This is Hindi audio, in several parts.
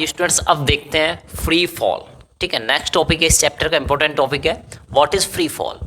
आइए स्टूडेंट्स, अब देखते हैं फ्री फॉल। ठीक है, नेक्स्ट टॉपिक है इस चैप्टर का, इंपॉर्टेंट टॉपिक है। What is free fall?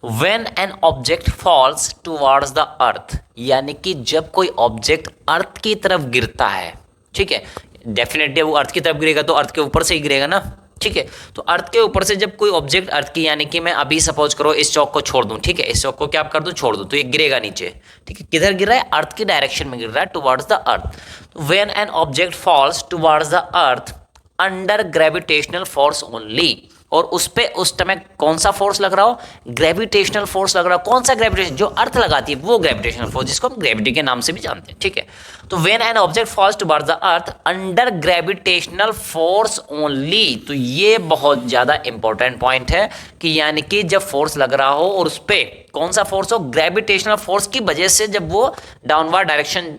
When an object falls towards the earth, यानी कि जब कोई ऑब्जेक्ट अर्थ की तरफ गिरता है। ठीक है, डेफिनेटली वो अर्थ की तरफ गिरेगा तो अर्थ के ऊपर से ही गिरेगा ना। ठीक है, तो अर्थ के ऊपर से जब कोई ऑब्जेक्ट अर्थ की, यानी कि मैं अभी सपोज करो इस चौक को छोड़ दूं, ठीक है, इस चौक को क्या कर दूं, छोड़ दूं, तो ये गिरेगा नीचे। ठीक है, किधर गिर रहा है? अर्थ की डायरेक्शन में गिर रहा है, towards the earth. When an object falls towards the earth under gravitational force only, और उस पे उस समय कौन सा फोर्स लग रहा हो? ग्रेविटेशनल फोर्स लग रहा हो। कौन सा ग्रेविटेशन? जो अर्थ लगाती है वो ग्रेविटेशनल फोर्स, जिसको हम ग्रेविटी के नाम से भी जानते हैं। ठीक है, तो when an object falls towards the earth under gravitational force only, तो ये बहुत ज्यादा इंपॉर्टेंट पॉइंट है कि यानी कि जब फोर्स लग रहा हो और उस पे कौन सा फोर्स हो? ग्रेविटेशनल फोर्स की वजह से जब वो डाउनवर्ड डायरेक्शन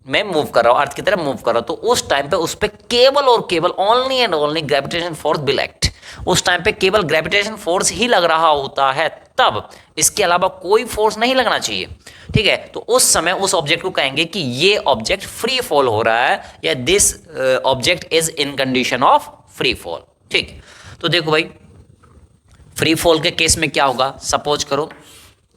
में मूव कर रहा हो, अर्थ की तरफ मूव कर रहा हो, तो उस टाइम पे उस पे केवल और केवल only and only gravitation force will act. उस टाइम पे केवल ग्रेविटेशन फोर्स ही लग रहा होता है, तब इसके अलावा कोई फोर्स नहीं लगना चाहिए। ठीक है, तो उस समय उस ऑब्जेक्ट को कहेंगे कि ये ऑब्जेक्ट फ्री फॉल हो रहा है, या this object is in condition of free fall. ठीक, तो देखो भाई, फ्री फॉल के केस में क्या होगा? सपोज करो,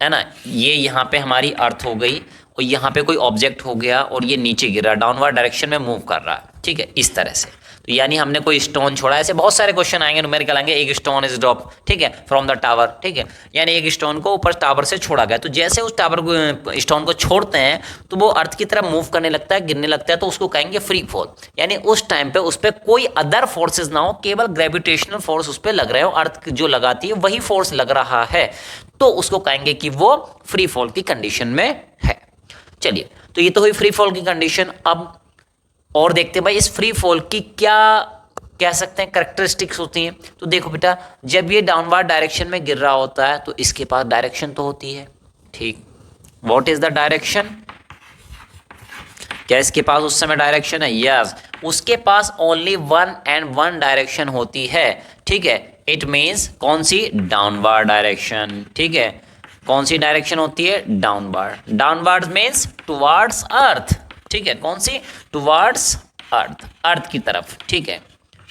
है ना, ये यहाँ पे हमारी अर्थ हो गई और यहाँ पे कोई ऑब्जेक्ट हो गया और ये नीचे गिरा, डाउनवर्ड डायरेक्शन में मूव कर रहा है। ठीक है, इस तरह से। तो यानी हमने कोई स्टोन छोड़ा, ऐसे बहुत सारे क्वेश्चन आएंगे, न्यूमेरिकल आएंगे, एक स्टोन इज ड्रॉप, ठीक है, फ्रॉम द टावर। ठीक है, यानी एक स्टोन को ऊपर टावर से छोड़ा गया, तो जैसे उस टावर को, स्टोन को छोड़ते हैं तो वो अर्थ की तरफ मूव करने लगता है, गिरने लगता है, तो उसको कहेंगे फ्री फॉल। यानी उस टाइम पे उस पर कोई अदर फोर्सेज ना हो, केवल ग्रेविटेशनल फोर्स उस पर लग रहे हो, अर्थ जो लगाती है वही फोर्स लग रहा है, तो उसको कहेंगे कि वो फ्री फॉल की कंडीशन में है। चलिए, तो ये तो हुई फ्री फॉल की कंडीशन। अब और देखते हैं भाई इस फ्री फॉल की क्या कह सकते हैं कैरेक्टरिस्टिक्स होती हैं। तो देखो बेटा, जब ये डाउनवर्ड डायरेक्शन में गिर रहा होता है तो इसके पास डायरेक्शन तो होती है। ठीक, व्हाट इज द डायरेक्शन? क्या इसके पास उस समय डायरेक्शन है? यस, उसके पास only one and one direction होती है। ठीक है, इट मीन्स कौन सी? Downward direction. ठीक है, कौन सी डायरेक्शन होती है? डाउनवर्ड। डाउनवर्ड मीन्स टुवर्ड्स अर्थ। ठीक है, कौन सी? टुवर्ड्स अर्थ, अर्थ की तरफ। ठीक है,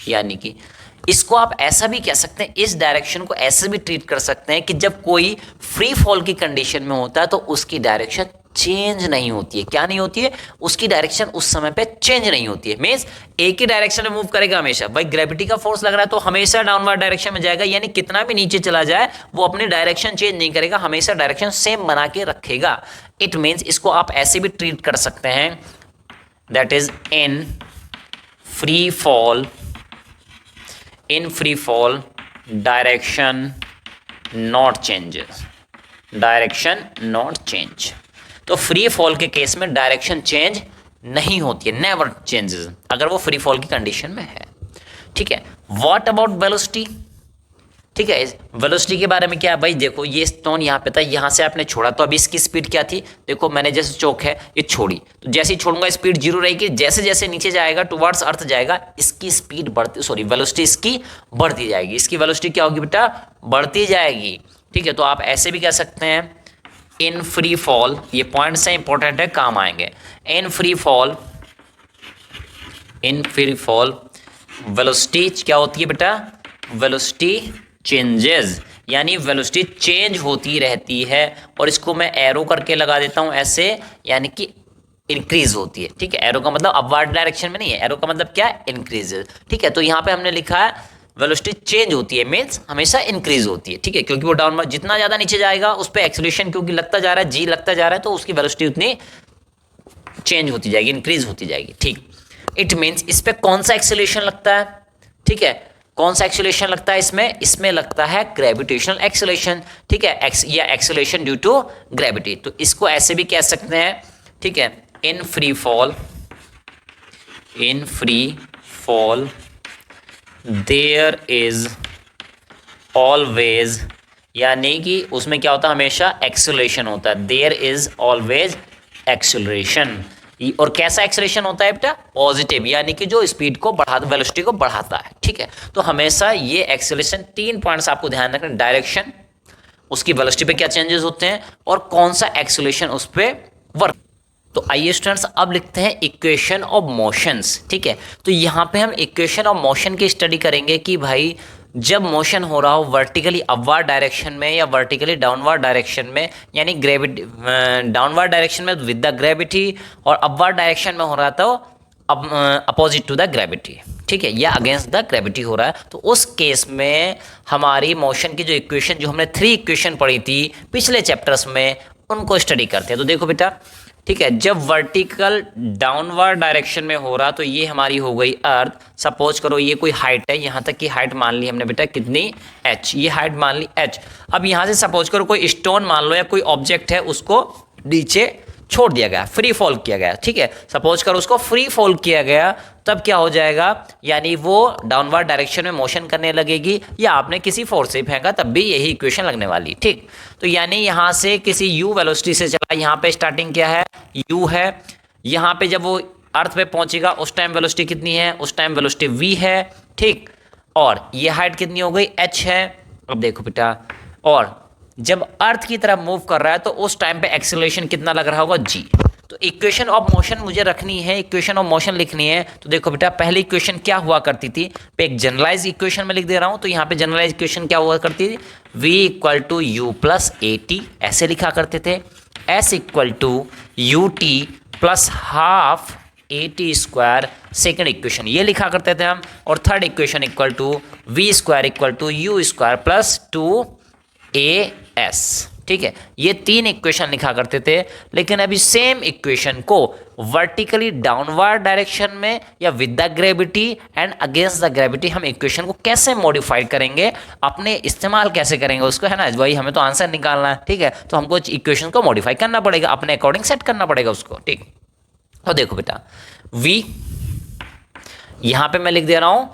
यानी कि इसको आप ऐसा भी कह सकते हैं, इस डायरेक्शन को ऐसे भी ट्रीट कर सकते हैं कि जब कोई फ्री फॉल की कंडीशन में होता है तो उसकी डायरेक्शन चेंज नहीं होती है। क्या नहीं होती है? उसकी डायरेक्शन उस समय पे चेंज नहीं होती है। मीन्स एक ही डायरेक्शन में मूव करेगा हमेशा। भाई ग्रेविटी का फोर्स लग रहा है तो हमेशा डाउनवर्ड डायरेक्शन में जाएगा, यानी कितना भी नीचे चला जाए वो अपनी डायरेक्शन चेंज नहीं करेगा, हमेशा डायरेक्शन सेम बना के रखेगा। इट मीन्स इसको आप ऐसे भी ट्रीट कर सकते हैं, that is in free fall, in free fall direction not changes, direction not change. तो फ्री फॉल के केस में डायरेक्शन चेंज नहीं होती है, नेवर चेंजेस, अगर वो फ्री फॉल की कंडीशन में है। ठीक है, व्हाट अबाउट वेलोसिटी? ठीक है, वेलोसिटी के बारे में क्या है भाई? देखो, ये स्टोन यहाँ पे था, यहाँ से आपने छोड़ा, तो अभी इसकी स्पीड क्या थी? देखो, मैंने जैसे चौक है ये छोड़ी, तो जैसे ही छोड़ूंगा स्पीड जीरो रहेगी, जैसे जैसे नीचे जाएगा टुवर्ड्स अर्थ जाएगा, इसकी स्पीड बढ़ती, सॉरी वेलोसिटी इसकी बढ़ती जाएगी। इसकी वेलोसिटी क्या होगी बेटा? बढ़ती जाएगी। ठीक है, तो आप ऐसे भी कह सकते हैं इन फ्री फॉल, ये पॉइंट से इंपॉर्टेंट है, काम आएंगे। इन free fall, in free fall velocity क्या होती है बेटा? वेलोसिटी चेंजेस, यानी वेलोसिटी चेंज होती रहती है, और इसको मैं एरो करके लगा देता हूं ऐसे, यानी कि इंक्रीज होती है। ठीक है, एरो का मतलब अपवर्ड डायरेक्शन में नहीं है, एरो का मतलब क्या है? इंक्रीजेस। ठीक है, तो यहाँ पे हमने लिखा है वेलोसिटी चेंज होती है, मीन्स हमेशा इंक्रीज होती है। ठीक है, क्योंकि वो डाउनवर्ड जितना ज्यादा नीचे जाएगा उस पर एक्सेलरेशन क्योंकि लगता जा रहा है, जी लगता जा रहा है, तो उसकी वेलोसिटी उतनी चेंज होती जाएगी, इंक्रीज होती जाएगी। ठीक, इट मीन्स इस पे कौन सा एक्सेलरेशन लगता है? ठीक है, कौन सा एक्सेलरेशन लगता है इसमें? इसमें लगता है ग्रेविटेशनल एक्सेलरेशन। ठीक है, या एक्सेलरेशन ड्यू टू ग्रेविटी। तो इसको ऐसे भी कह सकते हैं, ठीक है, in free fall, in free fall there is always, यानी कि उसमें क्या होता है? हमेशा एक्सेलरेशन होता है। There is always acceleration. और कैसा एक्सेलरेशन होता है बेटा? पॉजिटिव, यानी कि जो स्पीड को बढ़ाता, वेलोसिटी को बढ़ाता है। ठीक है, तो हमेशा ये एक्सेलरेशन, 3 पॉइंट्स आपको ध्यान रखना, डायरेक्शन, उसकी वेलोसिटी पे क्या चेंजेस होते हैं, और कौन सा एक्सेलरेशन उस पर वर्क। तो आइए स्टूडेंट्स अब लिखते हैं इक्वेशन ऑफ मोशंस। ठीक है, तो यहाँ पे हम इक्वेशन ऑफ मोशन की स्टडी करेंगे कि भाई जब मोशन हो रहा हो वर्टिकली अपवर्ड डायरेक्शन में या वर्टिकली डाउनवर्ड डायरेक्शन में, यानी ग्रेविटी डाउनवर्ड डायरेक्शन में विद द ग्रेविटी और अपवर्ड डायरेक्शन में हो रहा था अपोजिट टू द ग्रेविटी, ठीक है, या अगेंस्ट द ग्रेविटी हो रहा है, तो उस केस में हमारी मोशन की जो इक्वेशन, जो हमने 3 इक्वेशन पढ़ी थी पिछले चैप्टर्स में, उनको स्टडी करते हैं। तो देखो बेटा, ठीक है, जब वर्टिकल डाउनवर्ड डायरेक्शन में हो रहा तो ये हमारी हो गई अर्थ। सपोज करो ये कोई हाइट है, यहाँ तक की हाइट मान ली हमने बेटा कितनी, h, ये हाइट मान ली h। अब यहाँ से सपोज करो कोई स्टोन मान लो या कोई ऑब्जेक्ट है, उसको नीचे छोड़ दिया गया, फ्री फॉल किया गया। ठीक है, सपोज करो उसको फ्री फॉल किया गया, तब क्या हो जाएगा, यानी वो डाउनवर्ड डायरेक्शन में मोशन करने लगेगी, या आपने किसी फोर्स से फेंका तब भी यही इक्वेशन लगने वाली। ठीक, तो यानी यहाँ से किसी u वेलोसिटी से चला, यहाँ पे स्टार्टिंग क्या है, u है, यहाँ पे जब वो अर्थ पे पहुंचेगा उस टाइम वेलोसिटी कितनी है, उस टाइम वेलोसिटी v है। ठीक, और ये हाइट कितनी हो गई, h है। अब देखो बेटा, और जब अर्थ की तरफ मूव कर रहा है तो उस टाइम पे एक्सेलरेशन कितना लग रहा होगा, g। तो इक्वेशन ऑफ मोशन मुझे रखनी है, इक्वेशन ऑफ मोशन लिखनी है। तो देखो बेटा, पहली इक्वेशन क्या हुआ करती थी, पे एक जनरलाइज इक्वेशन में लिख दे रहा हूं। तो यहाँ पे जनरलाइज इक्वेशन क्या हुआ करती थी, v equal to u plus a t, ऐसे लिखा करते थे। s equal to u t plus half a t square, second equation ये लिखा करते थे हम। और third equation equal to v square equal to u square plus 2as। ठीक है, ये 3 इक्वेशन लिखा करते थे। लेकिन अभी सेम इक्वेशन को वर्टिकली डाउनवर्ड डायरेक्शन में या with the gravity and against the gravity हम इक्वेशन को कैसे मॉडिफाई करेंगे, अपने इस्तेमाल कैसे करेंगे उसको, है ना, वही हमें तो आंसर निकालना है। ठीक है, तो हमको इक्वेशन को मॉडिफाई करना पड़ेगा, अपने अकॉर्डिंग सेट करना पड़ेगा उसको। ठीक, तो देखो बेटा, v यहां पे मैं लिख दे रहा हूं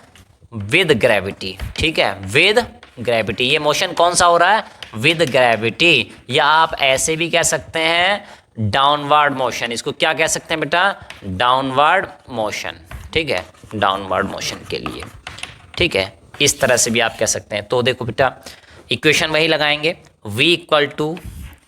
विद ग्रेविटी। ठीक है, विद ग्रेविटी, ये मोशन कौन सा हो रहा है, विद ग्रेविटी, या आप ऐसे भी कह सकते हैं डाउनवर्ड मोशन। इसको क्या कह सकते हैं बेटा, डाउनवर्ड मोशन। ठीक है, डाउनवर्ड मोशन के लिए, ठीक है, इस तरह से भी आप कह सकते हैं। तो देखो बेटा, इक्वेशन वही लगाएंगे, v इक्वल टू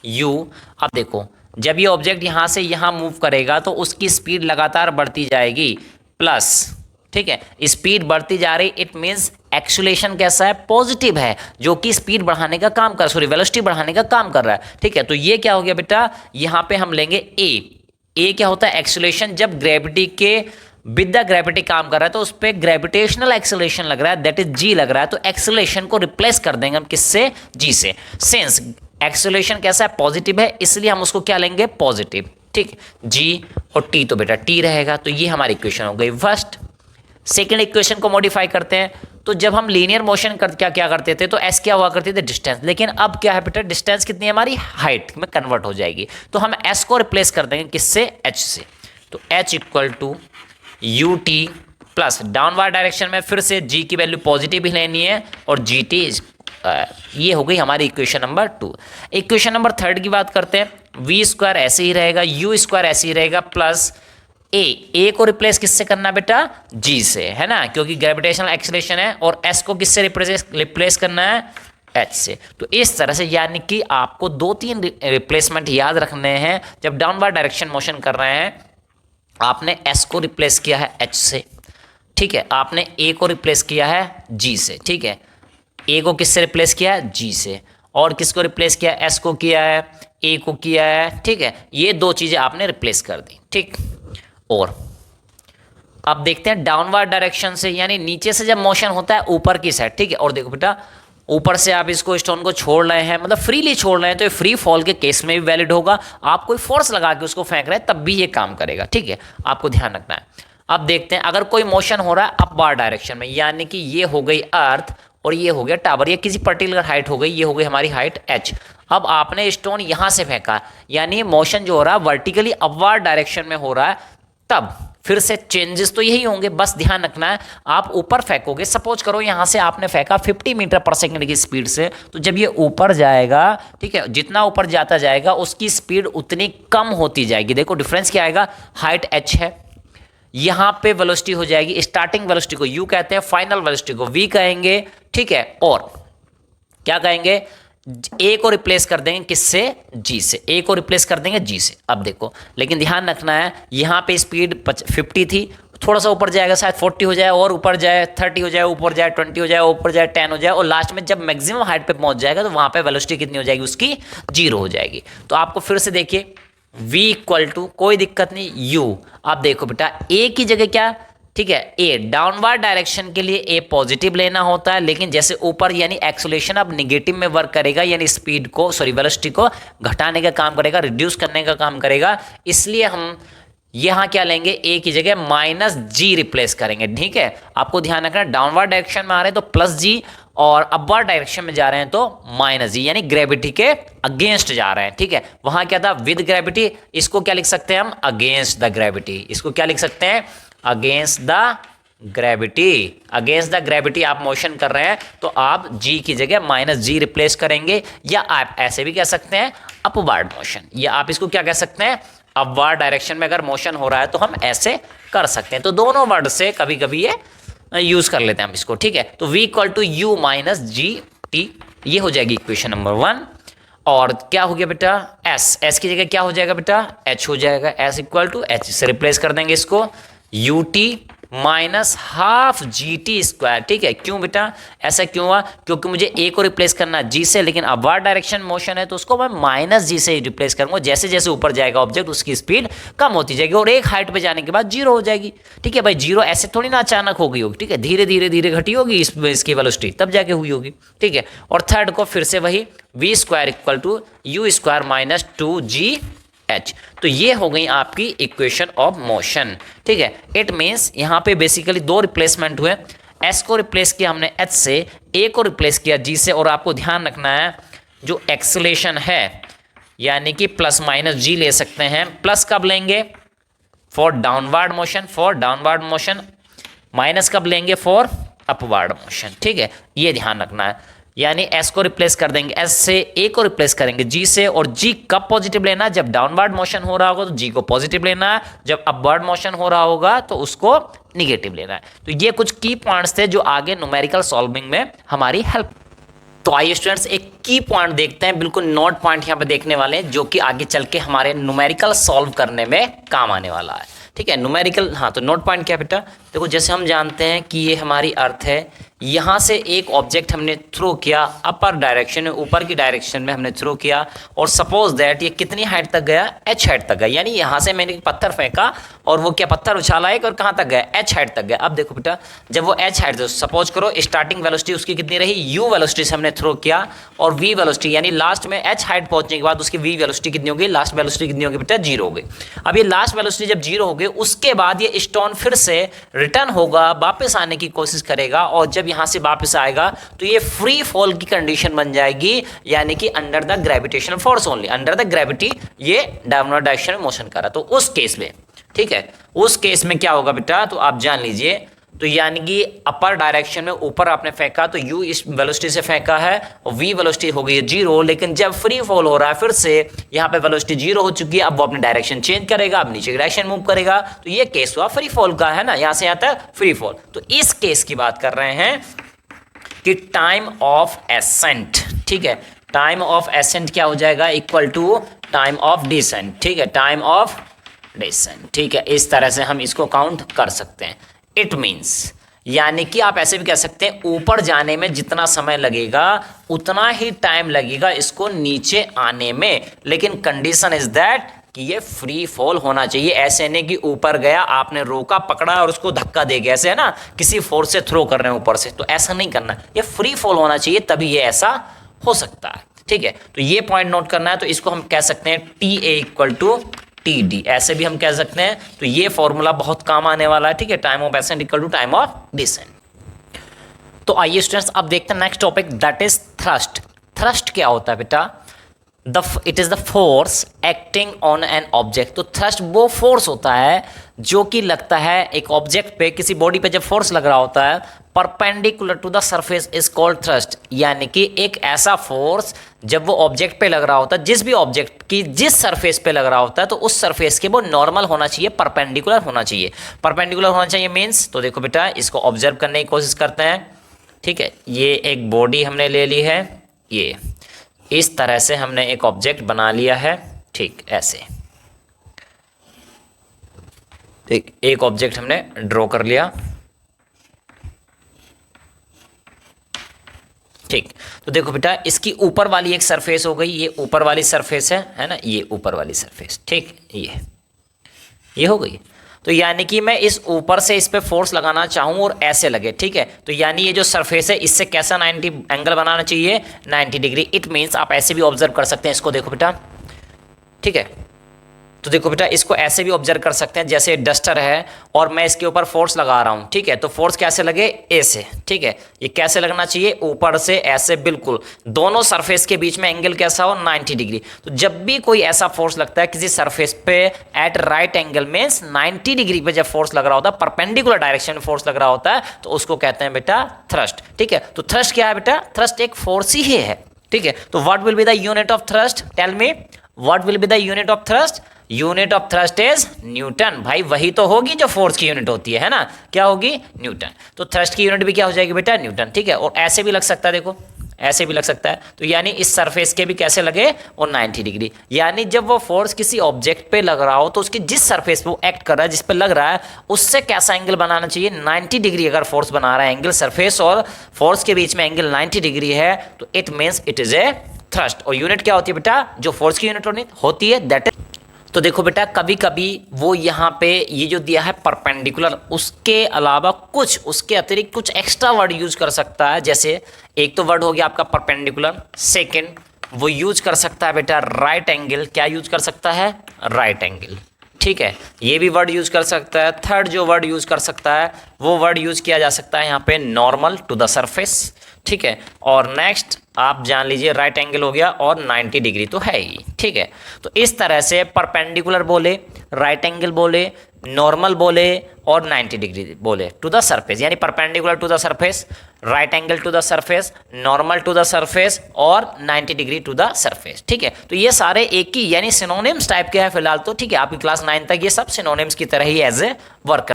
यू। अब देखो, जब ये ऑब्जेक्ट यहाँ से यहाँ मूव करेगा तो उसकी स्पीड लगातार बढ़ती जाएगी, प्लस, ठीक है, स्पीड बढ़ती जा रही, इट मीन्स एक्सेलरेशन कैसा है, पॉजिटिव है, जो कि स्पीड बढ़ाने का काम कर, सॉरी वेलोसिटी बढ़ाने का काम कर रहा है। ठीक है, तो ये क्या हो गया बेटा, यहाँ पे हम लेंगे ए क्या होता है, एक्सेलरेशन। जब ग्रेविटी के विद द ग्रेविटी काम कर रहा है तो उस पर ग्रेविटेशनल एक्सेलरेशन लग रहा है, दैट इज जी लग रहा है, तो एक्सेलरेशन को रिप्लेस कर देंगे हम किससे, जी से। सिंस एक्सेलरेशन कैसा है, पॉजिटिव है, इसलिए हम उसको क्या लेंगे, पॉजिटिव। ठीक, जी और टी, तो बेटा टी रहेगा। तो ये हमारी इक्वेशन हो गई फर्स्ट। सेकेंड इक्वेशन को मॉडिफाई करते हैं, तो जब हम लीनियर मोशन क्या करते थे तो एस क्या हुआ करती थी, डिस्टेंस। लेकिन अब क्या है बेटा, डिस्टेंस कितनी है हमारी, हाइट में कन्वर्ट हो जाएगी, तो हम एस को रिप्लेस कर देंगे किससे, एच से। तो h equal to u t plus downward direction में फिर से जी की वैल्यू पॉजिटिव ही लेनी है, और जी टी, ये हो गई हमारी इक्वेशन नंबर 2। इक्वेशन नंबर 3 की बात करते हैं, वी स्क्वायर ऐसे ही रहेगा, यू स्क्वायर ऐसे ही रहेगा, प्लस ए को रिप्लेस किससे करना बेटा, जी से, है ना, क्योंकि ग्रेविटेशनल एक्सेलरेशन है। और एस को किससे रिप्लेस करना है, एच से। तो इस तरह से, यानी कि आपको 2-3 रिप्लेसमेंट याद रखने हैं। जब डाउनवर्ड डायरेक्शन मोशन कर रहे हैं, आपने एस को रिप्लेस किया है एच से, ठीक है, आपने ए को रिप्लेस किया है जी से। ठीक है, ए को किससे रिप्लेस किया है, जी से, और किसको रिप्लेस किया, एस को किया है, ए को किया है। ठीक है, ये 2 चीजें आपने रिप्लेस कर दी। ठीक, और अब देखते हैं डाउनवर्ड डायरेक्शन से, यानी नीचे से जब मोशन होता है ऊपर की साइड। ठीक है, और देखो बेटा, ऊपर से आप इसको स्टोन को छोड़ रहे हैं, मतलब फ्रीली छोड़ रहे हैं, तो ये फ्री फॉल के केस में भी वैलिड होगा। आप कोई फोर्स लगा के उसको फेंक रहे हैं तब भी ये काम करेगा। ठीक है, आपको ध्यान रखना है। अब देखते हैं, अगर कोई मोशन हो रहा है अपवर्ड डायरेक्शन में, यानी कि ये हो गई अर्थ और ये हो गया टावर, ये किसी पर्टिकुलर हाइट हो गई, ये हो गई हमारी हाइट h। अब आपने स्टोन यहां से फेंका, यानी मोशन जो हो रहा है वर्टिकली अपवर्ड डायरेक्शन में हो रहा है, तब फिर से चेंजेस तो यही होंगे। बस ध्यान रखना है, आप ऊपर फेंकोगे, सपोज करो यहां से आपने फेंका 50 मीटर पर सेकंड की स्पीड से, तो जब ये ऊपर जाएगा, ठीक है, जितना ऊपर जाता जाएगा उसकी स्पीड उतनी कम होती जाएगी। देखो डिफरेंस क्या आएगा, हाइट h है, यहां पे वेलोसिटी हो जाएगी, स्टार्टिंग वेलोसिटी को u कहते हैं, फाइनल वेलोसिटी को v कहेंगे। ठीक है, और क्या कहेंगे, ए को रिप्लेस कर देंगे किससे, जी से, ए को रिप्लेस कर देंगे जी से। अब देखो, लेकिन ध्यान रखना है यहाँ पे स्पीड 50 थी, थोड़ा सा ऊपर जाएगा, शायद 40 हो जाए, और ऊपर जाए 30 हो जाए, ऊपर जाए 20 हो जाए, ऊपर जाए 10 हो जाए, और लास्ट में जब मैक्सिमम हाइट पे पहुंच जाएगा तो वहां पे वेलोसिटी कितनी हो जाएगी उसकी, 0 हो जाएगी। तो आपको फिर से देखिए v इक्वल टू, कोई दिक्कत नहीं, u। आप देखो बेटा a की जगह क्या, ठीक है, ए डाउनवर्ड डायरेक्शन के लिए ए पॉजिटिव लेना होता है, लेकिन जैसे ऊपर यानी एक्सेलरेशन अब निगेटिव में वर्क करेगा, यानी स्पीड को, सॉरी वेलोसिटी को घटाने का काम करेगा, रिड्यूस करने का काम करेगा, इसलिए हम यहां क्या लेंगे, ए की जगह माइनस जी रिप्लेस करेंगे। ठीक है, आपको ध्यान रखना, डाउनवर्ड डायरेक्शन में आ रहे हैं तो प्लस जी, और अपवर्ड डायरेक्शन में जा रहे हैं तो माइनस जी, यानी ग्रेविटी के अगेंस्ट जा रहे हैं। ठीक है, वहां क्या था, विद ग्रेविटी, इसको क्या लिख सकते हैं हम, अगेंस्ट द ग्रेविटी। इसको क्या लिख सकते हैं, against the gravity. Against the gravity आप मोशन कर रहे हैं तो आप जी की जगह माइनस जी रिप्लेस करेंगे, या आप ऐसे भी कह सकते हैं अपवर्ड मोशन, या आप इसको क्या कह सकते हैं, अपवर्ड डायरेक्शन में अगर मोशन हो रहा है तो हम ऐसे कर सकते हैं। तो दोनों वर्ड से कभी कभी ये यूज कर लेते हैं हम इसको। ठीक है, तो v equal to u minus g t, ये हो जाएगी इक्वेशन नंबर 1। और क्या हो गया बेटा, s की जगह क्या हो जाएगा बेटा, h हो जाएगा, s इक्वल टू h से रिप्लेस कर देंगे इसको, ut minus half G T square. ठीक है, क्यों बेटा, ऐसा क्यों हुआ, क्योंकि मुझे ए को रिप्लेस करना जी से, लेकिन अपवर्ड डायरेक्शन मोशन है तो उसको मैं माइनस जी से रिप्लेस करूंगा। जैसे जैसे ऊपर जाएगा ऑब्जेक्ट उसकी स्पीड कम होती जाएगी, और एक हाइट पे जाने के बाद 0 हो जाएगी। ठीक है भाई, 0 ऐसे थोड़ी ना अचानक हो गई होगी, ठीक है, धीरे धीरे धीरे घटी होगी इसकी वेलोसिटी, तब जाके हुई होगी। ठीक है, और थर्ड को फिर से वही v square equal to u square minus 2g h। तो ये हो गई आपकी इक्वेशन ऑफ मोशन। ठीक है, इट मीन्स यहाँ पे बेसिकली 2 रिप्लेसमेंट हुए, s को रिप्लेस किया हमने h से, a को रिप्लेस किया g से, और आपको ध्यान रखना है जो एक्सेलेरेशन है यानी कि प्लस माइनस g ले सकते हैं। प्लस कब लेंगे, for downward motion, for downward motion, minus कब लेंगे, फॉर अपवर्ड मोशन। ठीक है, ये ध्यान रखना है, यानी s को रिप्लेस कर देंगे s से, a को रिप्लेस करेंगे g से, और g कब पॉजिटिव लेना है, जब डाउनवर्ड मोशन हो रहा होगा तो g को पॉजिटिव लेना है, जब अपवर्ड मोशन हो रहा होगा तो उसको निगेटिव लेना है। तो ये कुछ की पॉइंट्स थे जो आगे न्यूमेरिकल सॉल्विंग में हमारी हेल्प। तो आइए स्टूडेंट्स एक की पॉइंट देखते हैं, बिल्कुल नोट पॉइंट यहाँ पे देखने वाले हैं, जो कि आगे चल के हमारे न्यूमेरिकल सॉल्व करने में काम आने वाला है। ठीक है, न्यूमेरिकल, हाँ, तो नोट पॉइंट क्या बेटा, देखो जैसे हम जानते हैं कि ये हमारी अर्थ है, यहाँ से एक ऑब्जेक्ट हमने थ्रो किया अपर डायरेक्शन में, ऊपर की डायरेक्शन में हमने थ्रो किया, और सपोज दैट ये कितनी हाइट तक गया, h हाइट तक गया, यानी यहाँ से मैंने पत्थर फेंका और वो क्या पत्थर उछाला एक, और कहाँ तक गया, h हाइट तक गया। अब देखो बेटा, जब वो h हाइट, सपोज करो स्टार्टिंग वेलोसिटी उसकी कितनी रही, u वेलोसिटी से हमने थ्रो किया, और v वेलोसिटी यानी लास्ट में h हाइट पहुंचने के बाद उसकी v वेलोसिटी कितनी होगी, लास्ट वेलोसिटी कितनी होगी बेटा, 0 हो गई। अब ये लास्ट वेलोसिटी जब 0 हो गई, उसके बाद ये स्टोन फिर से रिटर्न होगा, वापस आने की कोशिश करेगा, और जब यहाँ से वापस आएगा तो ये फ्री फॉल की कंडीशन बन जाएगी, यानी कि under the gravitational force only, under the gravity ये डाउनवर्ड डायरेक्शन में मोशन कर रहा है। तो उस केस में, ठीक है, उस केस में क्या होगा बेटा, तो आप जान लीजिए, तो यानी कि अपर डायरेक्शन में ऊपर आपने फेंका तो u इस वेलोसिटी से फेंका है, और v वेलोसिटी हो गई है 0, लेकिन जब फ्री फॉल हो रहा है फिर से यहाँ पे वेलोसिटी 0 हो चुकी है, अब वो अपनी डायरेक्शन चेंज करेगा, अब नीचे की डायरेक्शन मूव करेगा। तो ये केस हुआ फ्री फॉल का, है ना, यहाँ से यहाँ तक फ्री फॉल। तो इस केस की बात कर रहे हैं कि टाइम ऑफ एसेंट। ठीक है, टाइम ऑफ एसेंट क्या हो जाएगा, equal to time of descent. ठीक है, टाइम ऑफ डिसेंट। ठीक है, इस तरह से हम इसको काउंट कर सकते हैं। इट मीन्स, यानी कि आप ऐसे भी कह सकते हैं, ऊपर जाने में जितना समय लगेगा उतना ही टाइम लगेगा इसको नीचे आने में, लेकिन कंडीशन इज दैट कि ये फ्री फॉल होना चाहिए। ऐसे नहीं कि ऊपर गया, आपने रोका, पकड़ा और उसको धक्का दे गया, ऐसे है ना, किसी फोर्स से थ्रो कर रहे हैं ऊपर से, तो ऐसा नहीं करना, ये फ्री फॉल होना चाहिए, तभी ये ऐसा हो सकता है। ठीक है, तो ये पॉइंट नोट करना है। तो इसको हम कह सकते हैं t a equal to t d, ऐसे भी हम कह सकते हैं। तो ये फॉर्मूला बहुत काम आने वाला है। ठीक है, time of ascent equal to time of descent. तो आइए स्टूडेंट्स अब देखते हैं next topic, that is thrust. Thrust क्या होता है बेटा, it is the force acting on an object. तो थ्रस्ट वो फोर्स होता है जो कि लगता है एक ऑब्जेक्ट पे, किसी बॉडी पे जब फोर्स लग रहा होता है perpendicular to the surface is called thrust, यानी कि एक ऐसा फोर्स जब वो ऑब्जेक्ट पे लग रहा होता है, जिस भी ऑब्जेक्ट की जिस सरफेस पे लग रहा होता है, तो उस सरफेस के वो नॉर्मल होना चाहिए, परपेंडिकुलर होना चाहिए। परपेंडिकुलर होना चाहिए मीन्स, तो देखो बेटा इसको ऑब्जर्व करने की कोशिश करते हैं। ठीक है, ये एक बॉडी हमने ले ली है, ये इस तरह से हमने एक ऑब्जेक्ट बना लिया है, ठीक ऐसे, ठीक एक ऑब्जेक्ट हमने ड्रॉ कर लिया, ठीक। तो देखो बेटा, इसकी ऊपर वाली एक सरफेस हो गई, ये ऊपर वाली सरफेस है ना, ये ऊपर वाली सरफेस, ठीक, ये हो गई। तो यानी कि मैं इस ऊपर से इस पे फोर्स लगाना चाहूँ और ऐसे लगे, ठीक है, तो यानी ये जो सरफेस है इससे कैसा 90 एंगल बनाना चाहिए, 90 डिग्री। इट मीन्स आप ऐसे भी ऑब्जर्व कर सकते हैं इसको, देखो बेटा, ठीक है। तो देखो बेटा, इसको ऐसे भी ऑब्जर्व कर सकते हैं, जैसे डस्टर है और मैं इसके ऊपर फोर्स लगा रहा हूँ, ठीक है, तो फोर्स कैसे लगे, ऐसे, ठीक है। ये कैसे लगना चाहिए, ऊपर से ऐसे, बिल्कुल दोनों सरफेस के बीच में एंगल कैसा हो, 90 डिग्री। तो जब भी कोई ऐसा फोर्स लगता है किसी सरफेस पे at right angle means 90 degree पे जब फोर्स लग रहा होता है, परपेंडिकुलर डायरेक्शन में फोर्स लग रहा होता है, तो उसको कहते हैं बेटा थ्रस्ट, ठीक है। तो थ्रस्ट क्या है बेटा, थ्रस्ट एक फोर्स ही है, ठीक है। तो what will be the unit of thrust, tell me what will be the unit of thrust, unit of thrust is newton. भाई वही तो होगी जो फोर्स की यूनिट होती है ना, क्या होगी, न्यूटन। तो थ्रस्ट की यूनिट भी क्या हो जाएगी बेटा, न्यूटन, ठीक है। और ऐसे भी लग सकता है, देखो ऐसे भी लग सकता है, तो यानी इस सरफेस के भी कैसे लगे, और 90 डिग्री। यानी जब वो फोर्स किसी ऑब्जेक्ट पे लग रहा हो तो उसकी जिस सरफेस पे वो एक्ट कर रहा है, जिस पे लग रहा है, उससे कैसा एंगल बनाना चाहिए, 90 डिग्री। अगर फोर्स बना रहा है एंगल, सरफेस और फोर्स के बीच में एंगल 90 डिग्री है, तो it means it is a thrust. और यूनिट क्या होती है बेटा, जो फोर्स की यूनिट होती है, दैट इज। तो देखो बेटा, कभी कभी वो यहाँ पे ये जो दिया है परपेंडिकुलर, उसके अलावा कुछ उसके अतिरिक्त कुछ एक्स्ट्रा वर्ड यूज कर सकता है। जैसे एक तो वर्ड हो गया आपका परपेंडिकुलर, सेकंड वो यूज कर सकता है बेटा राइट एंगल। क्या यूज कर सकता है, राइट एंगल, ठीक है, ये भी वर्ड यूज कर सकता है। थर्ड जो वर्ड यूज कर सकता है वो वर्ड यूज किया जा सकता है यहाँ पे नॉर्मल टू द सरफेस, ठीक है। और नेक्स्ट आप जान लीजिए राइट एंगल हो गया और 90 डिग्री तो है ही, ठीक है। तो इस तरह से परपेंडिकुलर बोले, राइट एंगल बोले, नॉर्मल बोले और 90 डिग्री बोले टू द सरफेस, यानी perpendicular to the surface, right angle to the surface, normal to the surface और 90 डिग्री टू द सरफेस, ठीक है। तो ये सारे एक ही यानी सिनोनिम्स टाइप के हैं फिलहाल तो, ठीक है। आपकी क्लास 9 तक ये सब सिनोनिम्स की तरह ही एज ए वर्क।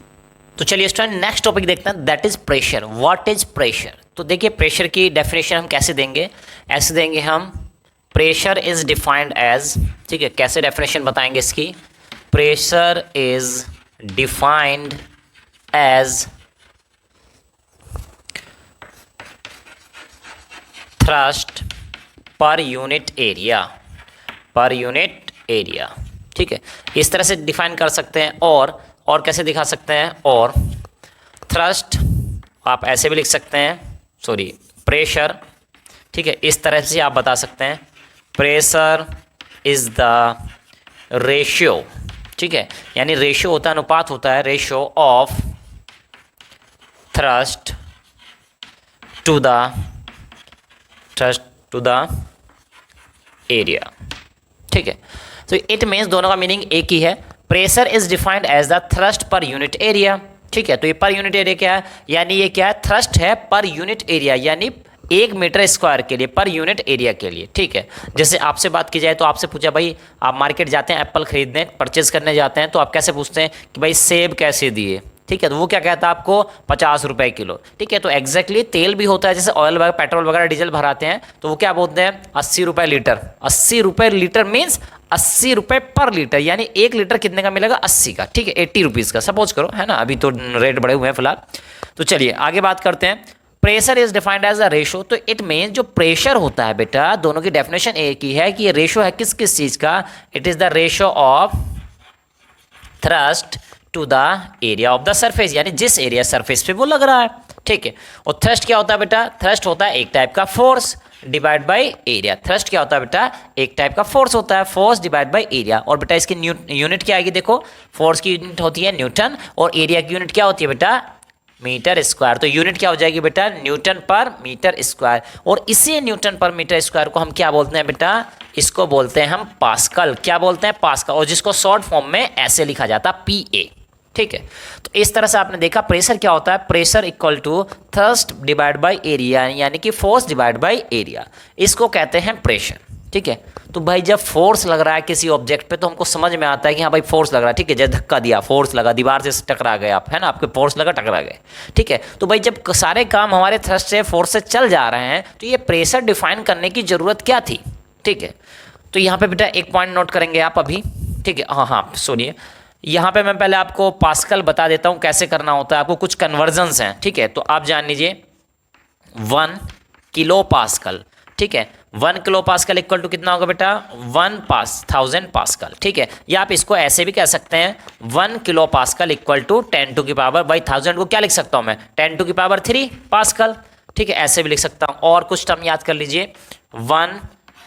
तो चलिए स्टूडेंट नेक्स्ट टॉपिक देखते हैं, that is pressure. What is pressure? तो देखिए प्रेशर की डेफिनेशन हम कैसे देंगे, ऐसे देंगे हम, प्रेशर इज डिफाइंड एज, ठीक है, कैसे डेफिनेशन बताएंगे इसकी, pressure is defined as thrust per unit area, per unit area, ठीक है, इस तरह से डिफाइन कर सकते हैं। और कैसे दिखा सकते हैं, और थ्रस्ट आप ऐसे भी लिख सकते हैं, सॉरी प्रेशर, ठीक है, इस तरह से आप बता सकते हैं, प्रेशर इज द रेशियो, ठीक है, यानी रेशियो होता है, अनुपात होता है, ratio of thrust to the area, ठीक है। तो इट मीन्स दोनों का मीनिंग एक ही है, pressure is defined as the thrust per unit area, ठीक है। तो ये पर यूनिट एरिया क्या है, यानी ये क्या है, थ्रस्ट है पर यूनिट एरिया, यानी 1 मीटर स्क्वायर के लिए, पर यूनिट एरिया के लिए, ठीक है। जैसे आपसे बात की जाए तो आपसे पूछा भाई, आप मार्केट जाते हैं एप्पल खरीदने, परचेज करने जाते हैं, तो आप कैसे पूछते हैं कि भाई सेब कैसे दिए, ठीक है, तो वो क्या कहता है आपको, 50 रुपए किलो, ठीक है। तो एग्जैक्टली तेल भी होता है, जैसे ऑयल वगैरह, पेट्रोल वगैरह, डीजल भराते हैं, तो वो क्या बोलते हैं, 80 रुपए लीटर। 80 रुपए लीटर मीन्स 80 रुपए पर लीटर, यानी 1 लीटर कितने का मिलेगा, 80 का, ठीक है, 80 रुपीज़ का सपोज करो, है ना, अभी तो रेट बढ़े हुए हैं फिलहाल। तो चलिए आगे बात करते हैं, pressure is defined as a ratio. तो इट मीन जो प्रेशर होता है बेटा, दोनों की डेफिनेशन एक ही है कि ये रेशो है किस किस चीज़ का, it is the ratio of thrust to the area of the surface, यानी जिस एरिया सरफेस पे वो लग रहा है, ठीक है। और थ्रस्ट क्या होता है बेटा, थ्रस्ट होता है एक टाइप का force divide by area. Thrust क्या होता है बेटा, एक टाइप का फोर्स होता है, फोर्स डिवाइड बाय एरिया। और बेटा इसकी यूनिट क्या आएगी, देखो फोर्स की यूनिट होती है न्यूटन और एरिया की यूनिट क्या होती है बेटा, मीटर स्क्वायर। तो यूनिट क्या हो जाएगी बेटा, न्यूटन पर मीटर स्क्वायर। और इसी न्यूटन पर मीटर स्क्वायर को हम क्या बोलते हैं बेटा, इसको बोलते हैं हम पास्कल। क्या बोलते हैं, पास्कल, और जिसको शॉर्ट फॉर्म में ऐसे लिखा जाता है PA, ठीक है। तो इस तरह से आपने देखा प्रेशर क्या होता है, pressure equal to thrust divide by area, यानी कि फोर्स डिवाइड बाय एरिया, इसको कहते हैं प्रेशर, ठीक है। तो भाई जब फोर्स लग रहा है किसी ऑब्जेक्ट पे तो हमको समझ में आता है कि हाँ भाई फोर्स लग रहा है, ठीक है, जैसे धक्का दिया, फोर्स लगा, दीवार से टकरा गए आप, है ना, आपके फोर्स लगा, टकरा गए, ठीक है। तो भाई जब सारे काम हमारे थ्रस्ट से, फोर्स से चल जा रहे हैं, तो ये प्रेशर डिफाइन करने की जरूरत क्या थी, ठीक है। तो यहाँ पे बेटा एक पॉइंट नोट करेंगे आप अभी, ठीक है। हाँ सुनिए, यहाँ पे मैं पहले आपको पास्कल बता देता हूँ कैसे करना होता है, आपको कुछ कन्वर्जन्स हैं, ठीक है। तो आप जान लीजिए 1 किलो पास्कल, ठीक है। 1 किलो पास्कल इक्वल टू कितना होगा बेटा, 1000 पास्कल, ठीक है। या आप इसको ऐसे भी कह सकते हैं 1 kilo pascal equal to 10 to की पावर, भाई 1000 को क्या लिख सकता हूँ मैं, 10 टू की पावर 3 पास्कल, ठीक है, ऐसे भी लिख सकता हूँ। और कुछ टर्म याद कर लीजिए, 1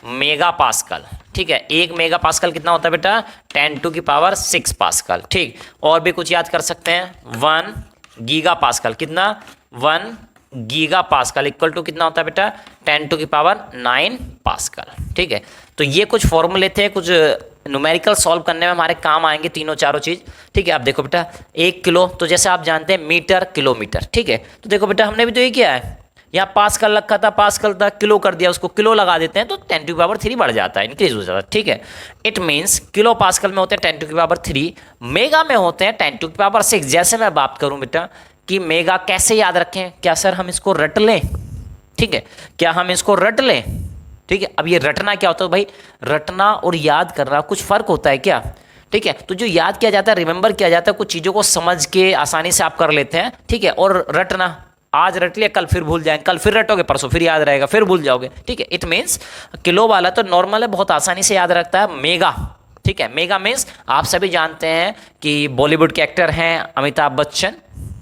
मेगा पास्कल, ठीक है। 1 मेगा पास्कल कितना होता है बेटा, 10 टू की पावर 6 पास्कल, ठीक। और भी कुछ याद कर सकते हैं, 1 गीगा पास्कल, कितना, 1 गीगा पास्कल इक्वल टू कितना होता है बेटा, 10 टू की पावर 9 पास्कल, ठीक है। तो ये कुछ फॉर्मूले थे, कुछ न्यूमेरिकल सॉल्व करने में हमारे काम आएंगे तीनों चारों चीज, ठीक है। अब देखो बेटा 1 किलो, तो जैसे आप जानते हैं मीटर किलोमीटर, ठीक है। तो देखो बेटा हमने भी तो ये किया है, यहाँ पास्कल रखा था, पास्कल था, किलो कर दिया, उसको किलो लगा देते हैं तो 10 टू की पावर 3 बढ़ जाता है, इंक्रीज हो जाता है, ठीक है। इट मीन्स किलो पास्कल में होते हैं 10 टू की पावर 3, मेगा में होते हैं 10 टू की पावर 6। जैसे मैं बात करूं बेटा कि मेगा कैसे याद रखें, क्या सर हम इसको रट लें, ठीक है, क्या हम इसको रट लें, ठीक है। अब ये रटना क्या होता है भाई, रटना और याद करना कुछ फर्क होता है क्या, ठीक है। तो जो याद किया जाता है, रिमेंबर किया जाता है, कुछ चीज़ों को समझ के आसानी से आप कर लेते हैं, ठीक है। और रटना, आज रट लिया कल फिर भूल जाएंगे, कल फिर रटोगे परसों फिर याद रहेगा, फिर भूल जाओगे, ठीक है। इट मीन्स किलो वाला तो नॉर्मल है, बहुत आसानी से याद रखता है। मेगा, ठीक है, मेगा मीन्स आप सभी जानते हैं कि बॉलीवुड के एक्टर हैं अमिताभ बच्चन,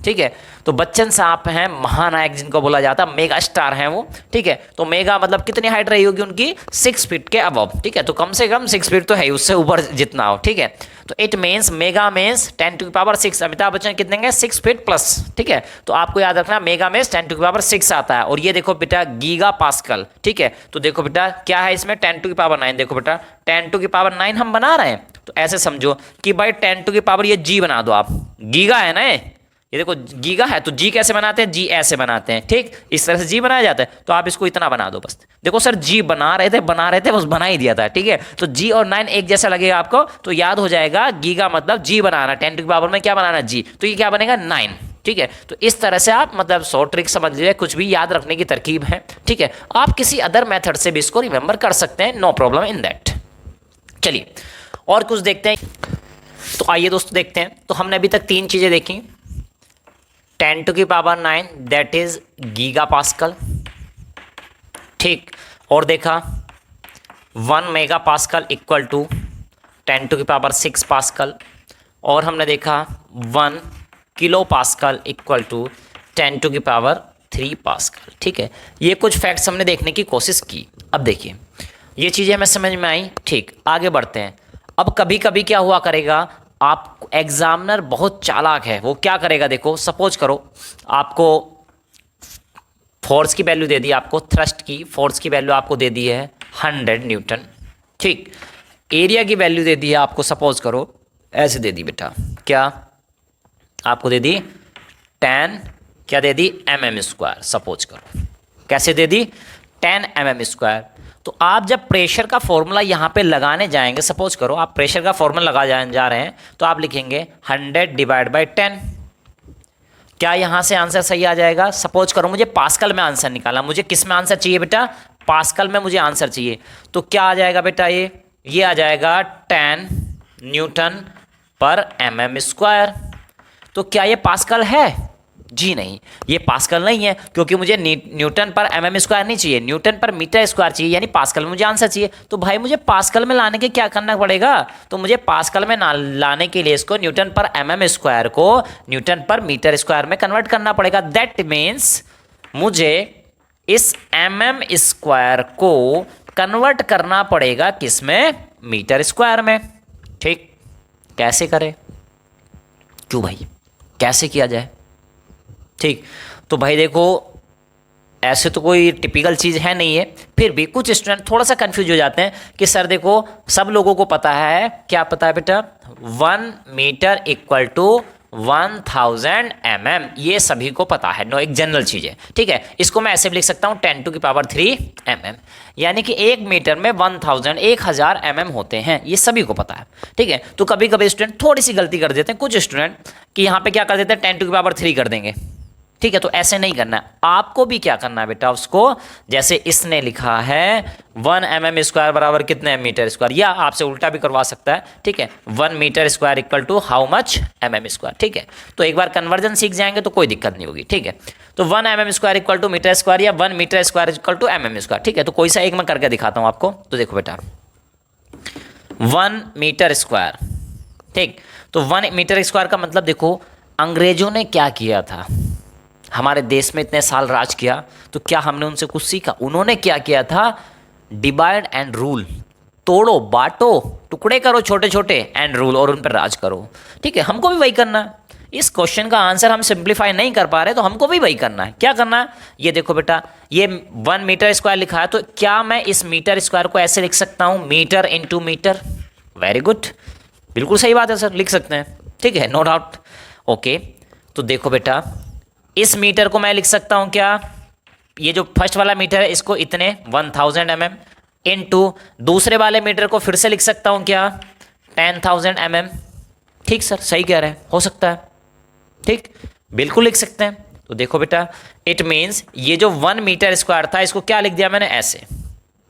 ठीक है। तो बच्चन साहब हैं महानायक जिनको बोला जाता है, मेगा स्टार हैं वो, ठीक है। तो मेगा मतलब कितनी हाइट रही होगी उनकी, 6 फीट के अबव, ठीक है। तो कम से कम 6 फीट तो है, उससे ऊपर जितना हो, ठीक है। तो it means mega means 10 to की पावर 6, अमिताभ बच्चन कितने हैं, 6 फीट प्लस, ठीक है। तो आपको याद रखना मेगा मीन्स 10 टू की पावर 6 आता है। और ये देखो बेटा गीगा पास्कल, ठीक है। तो देखो बेटा क्या है इसमें, 10 टू की पावर 9, देखो बेटा 10 टू की पावर 9 हम बना रहे हैं, तो ऐसे समझो कि भाई 10 टू की पावर ये जी बना दो आप, गीगा है ना ये देखो गीगा है, तो जी कैसे बनाते हैं, जी ऐसे बनाते हैं, ठीक, इस तरह से जी बनाया जाता है। तो आप इसको इतना बना दो बस, देखो सर जी बना रहे थे बस बना ही दिया था, ठीक है। तो जी और 9 एक जैसा लगेगा आपको, तो याद हो जाएगा गीगा मतलब जी बनाना, 10 टू की पावर में क्या बनाना, जी, तो ये क्या बनेगा 9, ठीक है। तो इस तरह से आप मतलब शॉर्ट ट्रिक समझ लीजिए, कुछ भी याद रखने की तरकीब है, ठीक है। आप किसी अदर मेथड से भी इसको रिमेंबर कर सकते हैं, नो प्रॉब्लम इन दैट। चलिए और कुछ देखते हैं, तो आइए दोस्तों देखते हैं। तो हमने अभी तक 3 चीजें देखी, 10 टू की power 9 that is giga pascal, ठीक। और देखा 1 mega pascal equal to 10 to की पावर 6 पास्कल। और हमने देखा 1 kilo pascal equal to 10 to की पावर 3 पास्कल, ठीक है। ये कुछ फैक्ट्स हमने देखने की कोशिश की। अब देखिए ये चीज़ें हमें समझ में आई, ठीक। आगे बढ़ते हैं। अब कभी कभी क्या हुआ करेगा, आप एग्जामिनर बहुत चालाक है, वो क्या करेगा, देखो सपोज करो आपको फोर्स की वैल्यू दे दी, आपको थ्रस्ट की फोर्स की वैल्यू आपको दे दी है 100 न्यूटन, ठीक। एरिया की वैल्यू दे दी है आपको, सपोज करो ऐसे दे दी बेटा, क्या आपको दे दी 10 क्या दे दी mm², सपोज करो कैसे दे दी 10 mm²। तो आप जब प्रेशर का फॉर्मूला यहाँ पे लगाने जाएंगे, सपोज करो आप प्रेशर का फॉर्मूला लगा जा रहे हैं, तो आप लिखेंगे 100 डिवाइड बाई 10। क्या यहाँ से आंसर सही आ जाएगा, सपोज करो मुझे पास्कल में आंसर निकालना, मुझे किस में आंसर चाहिए बेटा, पास्कल में मुझे आंसर चाहिए। तो क्या आ जाएगा बेटा, ये आ जाएगा 10 न्यूटन पर mm²। तो क्या ये पास्कल है, जी नहीं, ये पास्कल नहीं है, क्योंकि मुझे न्यूटन पर mm² नहीं चाहिए, न्यूटन पर मीटर² चाहिए, यानी पास्कल में मुझे आंसर चाहिए। तो भाई मुझे पास्कल में लाने के क्या करना पड़ेगा, तो मुझे पास्कल में लाने के लिए इसको न्यूटन पर mm² को न्यूटन पर मीटर² में कन्वर्ट करना पड़ेगा। दैट मीन्स मुझे इस mm² को कन्वर्ट करना पड़ेगा किसमें, मीटर² में, ठीक। कैसे करें, क्यों भाई कैसे किया जाए, ठीक। तो भाई देखो ऐसे तो कोई टिपिकल चीज़ है नहीं है, फिर भी कुछ स्टूडेंट थोड़ा सा कंफ्यूज हो जाते हैं कि सर देखो सब लोगों को पता है, क्या पता है बेटा 1 मीटर इक्वल टू 1000 mm, ये सभी को पता है, नो एक जनरल चीज़ है, ठीक है। इसको मैं ऐसे भी लिख सकता हूँ 10 टू की पावर 3 mm, यानी कि 1 मीटर में 1000 mm होते हैं, ये सभी को पता है, ठीक है। तो कभी कभी स्टूडेंट थोड़ी सी गलती कर देते हैं, कुछ स्टूडेंट कि यहाँ पे क्या कर देते हैं 10 टू की पावर 3 कर देंगे, ठीक है, तो ऐसे नहीं करना है आपको भी। क्या करना है बेटा, उसको जैसे इसने लिखा है 1 mm² बराबर कितने मीटर स्क्वायर, या आपसे उल्टा भी करवा सकता है। ठीक है, 1 metre square equal to how much mm²। ठीक है, तो एक बार कन्वर्जन सीख जाएंगे तो कोई दिक्कत नहीं होगी। ठीक है, तो 1 mm² equal to metre square या 1 metre square equal to mm²। ठीक है, तो कोई सा एक मैं करके दिखाता हूं आपको। तो देखो बेटा 1 मीटर स्क्वायर, ठीक, तो 1 मीटर स्क्वायर का मतलब देखो अंग्रेजों ने क्या किया था, हमारे देश में इतने साल राज किया, तो क्या हमने उनसे कुछ सीखा? उन्होंने क्या किया था, डिवाइड एंड रूल, तोड़ो बांटो टुकड़े करो छोटे छोटे एंड रूल, और उन पर राज करो। ठीक है, हमको भी वही करना है। इस क्वेश्चन का आंसर हम सिंप्लीफाई नहीं कर पा रहे तो हमको भी वही करना है। क्या करना है, ये देखो बेटा ये 1 मीटर स्क्वायर लिखा है, तो क्या मैं इस मीटर स्क्वायर को ऐसे लिख सकता हूं, metre into metre. Very good, बिल्कुल सही बात है सर, लिख सकते हैं। ठीक है, नो डाउट। ओके, तो देखो बेटा इस मीटर को मैं लिख सकता हूं क्या, ये जो फर्स्ट वाला मीटर है इसको इतने 1000 mm इनटू दूसरे वाले मीटर को फिर से लिख सकता हूं क्या, 10,000 mm। ठीक सर, सही कह रहे हैं, हो सकता है। ठीक, बिल्कुल लिख सकते हैं। तो देखो बेटा इट मीन्स ये जो 1 मीटर स्क्वायर था इसको क्या लिख दिया मैंने, ऐसे।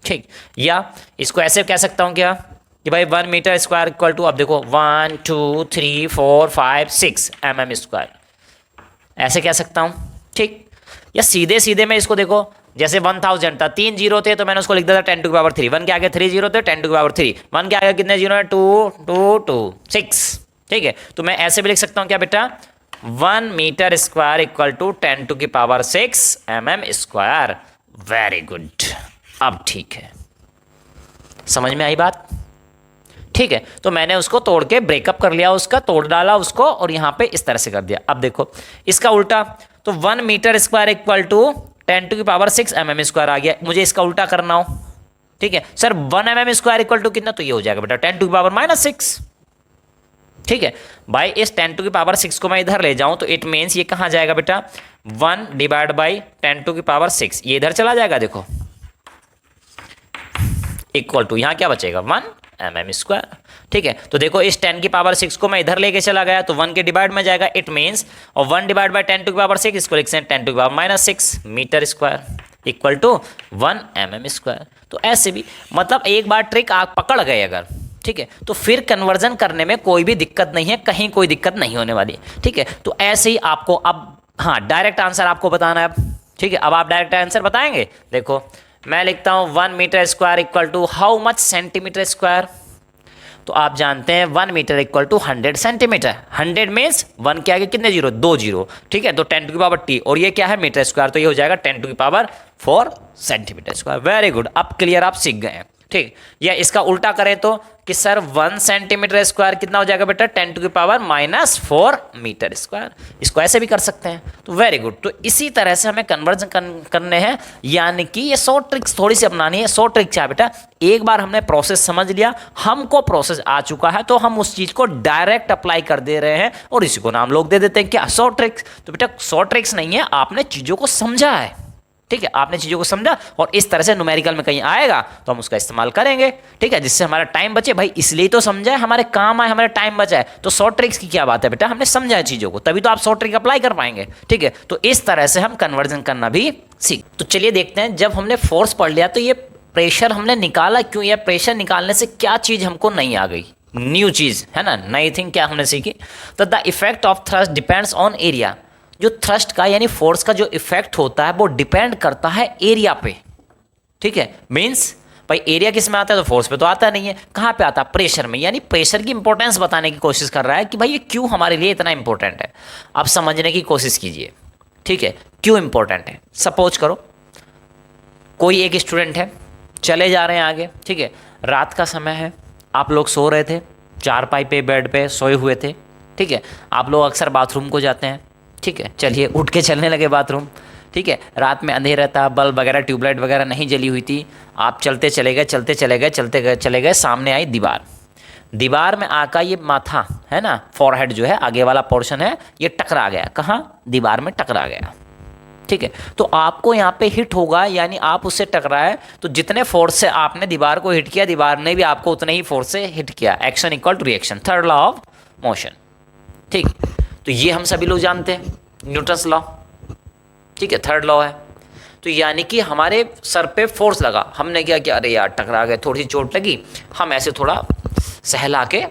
ठीक, या इसको ऐसे कह सकता हूं क्या कि भाई 1 मीटर स्क्वायर इक्वल टू, अब देखो 1 2 3 4 5 6 mm², ऐसे कह सकता हूं। ठीक, या सीधे सीधे मैं इसको देखो, जैसे 1000 था, 3 जीरो थे तो मैंने उसको लिख दिया था 10 टू द पावर 3। 1 के आगे 3 जीरो थे, 10 टू द पावर 3। 1 के आगे कितने जीरो है, 2 2 2 6। ठीक है, तो मैं ऐसे भी लिख सकता हूं क्या बेटा, 1 metre square equal to 10 to की पावर 6 mm²। वेरी गुड, अब ठीक है, समझ में आई बात। ठीक है, तो मैंने उसको तोड़ के ब्रेकअप कर लिया, उसका तोड़ डाला उसको, और यहां पे इस तरह से कर दिया। अब देखो इसका उल्टा, तो 1 metre square equal to 10 to की पावर 6 mm² आ गया। मुझे इसका उल्टा करना हो, ठीक है सर, 1 mm² इक्वल टू कितना, तो ये हो जाएगा बेटा 10 टू की पावर -6। ठीक है, भाई इस 10 टू की पावर 6 को मैं इधर ले जाऊं तो इट मीन्स ये कहां जाएगा बेटा, 1 डिवाइड बाई 10 टू की पावर 6, ये इधर चला जाएगा। देखो इक्वल टू यहां क्या बचेगा, 1 mm²। ठीक है, तो देखो इस 10 की पावर 6 को मैं इधर लेके चला गया तो 1 के डिवाइड में जाएगा, इट मीन्स, और 1 डिवाइड बाय 10 टू की पावर 6 इसको लिख सकते हैं 10 टू की power -6 metre square equal to 1 mm²। तो ऐसे भी मतलब एक बार ट्रिक आप पकड़ गए अगर, ठीक है, तो फिर कन्वर्जन करने में कोई भी दिक्कत नहीं है, कहीं कोई दिक्कत नहीं होने वाली। ठीक है, तो ऐसे ही आपको अब, हाँ, डायरेक्ट आंसर आपको बताना है अब। ठीक है, अब आप डायरेक्ट आंसर बताएंगे। देखो मैं लिखता हूं 1 metre square equal to how much centimetre square, तो आप जानते हैं 1 metre equal to 100 centimetre. 100 means 1 के आगे कितने जीरो, 2 जीरो। ठीक है, तो 10 टू की पावर t, और ये क्या है, मीटर स्क्वायर, तो ये हो जाएगा 10 टू की power 4 centimetre square. Very good, अब क्लियर, आप सीख गए हैं। ठीक, या इसका उल्टा करें तो कि सर 1 सेंटीमीटर स्क्वायर कितना हो जाएगा बेटा, 10 टू की पावर -4 मीटर स्क्वायर। इसको ऐसे भी कर सकते हैं। तो वेरी गुड, तो इसी तरह से हमें कन्वर्जन करने हैं, यानी कि ये 100 ट्रिक्स थोड़ी सी अपनानी है। 100 ट्रिक क्या है बेटा, एक बार हमने प्रोसेस समझ लिया, हमको प्रोसेस आ चुका है, तो हम उस चीज को डायरेक्ट अप्लाई कर दे रहे हैं, और इसी को नाम लोग दे देते हैं क्या, 100 ट्रिक्स। तो बेटा 100 ट्रिक्स नहीं है, आपने चीजों को समझा है। ठीक है, आपने चीजों को समझा, और इस तरह से न्यूमेरिकल में कहीं आएगा तो हम उसका इस्तेमाल करेंगे। ठीक है, जिससे हमारा टाइम बचे। भाई इसलिए तो समझा है, हमारे काम आए, हमारा टाइम बचा है। तो 100 ट्रिक्स की क्या बात है बेटा, हमने समझा है चीजों को, तभी तो आप 100 ट्रिक अप्लाई कर पाएंगे। ठीक है, तो इस तरह से हम कन्वर्जन करना भी सीख। तो चलिए देखते हैं, जब हमने फोर्स पढ़ लिया तो ये प्रेशर हमने निकाला क्यों, या प्रेशर निकालने से क्या चीज हमको नहीं आ गई, न्यू चीज है ना, नई थिंग क्या हमने सीखी। तो the effect of thrust depends on area, जो थ्रस्ट का यानी फोर्स का जो इफेक्ट होता है वो डिपेंड करता है एरिया पे। ठीक है, मींस भाई एरिया किस में आता है, तो फोर्स पे तो आता नहीं है, कहाँ पे आता है, प्रेशर में। यानी प्रेशर की इंपॉर्टेंस बताने की कोशिश कर रहा है कि भाई ये क्यों हमारे लिए इतना इंपॉर्टेंट है। आप समझने की कोशिश कीजिए। ठीक है, क्यों इंपॉर्टेंट है। सपोज करो कोई एक स्टूडेंट है, चले जा रहे हैं आगे। ठीक है, रात का समय है, आप लोग सो रहे थे, चारपाई पे बेड पे सोए हुए थे। ठीक है, आप लोग अक्सर बाथरूम को जाते हैं। ठीक है, चलिए उठ के चलने लगे बाथरूम। ठीक है, रात में अंधेरा था, बल्ब वगैरह ट्यूबलाइट वगैरह नहीं जली हुई थी, आप चलते चले गए, चले गए, सामने आई दीवार। दीवार में आका ये माथा है ना, फॉरहेड जो है आगे वाला पोर्शन है, ये टकरा गया, कहाँ, दीवार में टकरा गया। ठीक है, तो आपको यहाँ पे हिट होगा, यानी आप उससे टकराए तो जितने फोर्स से आपने दीवार को हिट किया, दीवार ने भी आपको उतने ही फोर्स से हिट किया। Action equal to reaction, third law of motion. ठीक, तो ये हम सभी लोग जानते हैं, न्यूटन्स लॉ। ठीक है, थर्ड लॉ है। तो यानी कि हमारे सर पे फोर्स लगा, हमने क्या किया, अरे यार टकरा गए, थोड़ी सी चोट लगी, हम ऐसे थोड़ा सहला के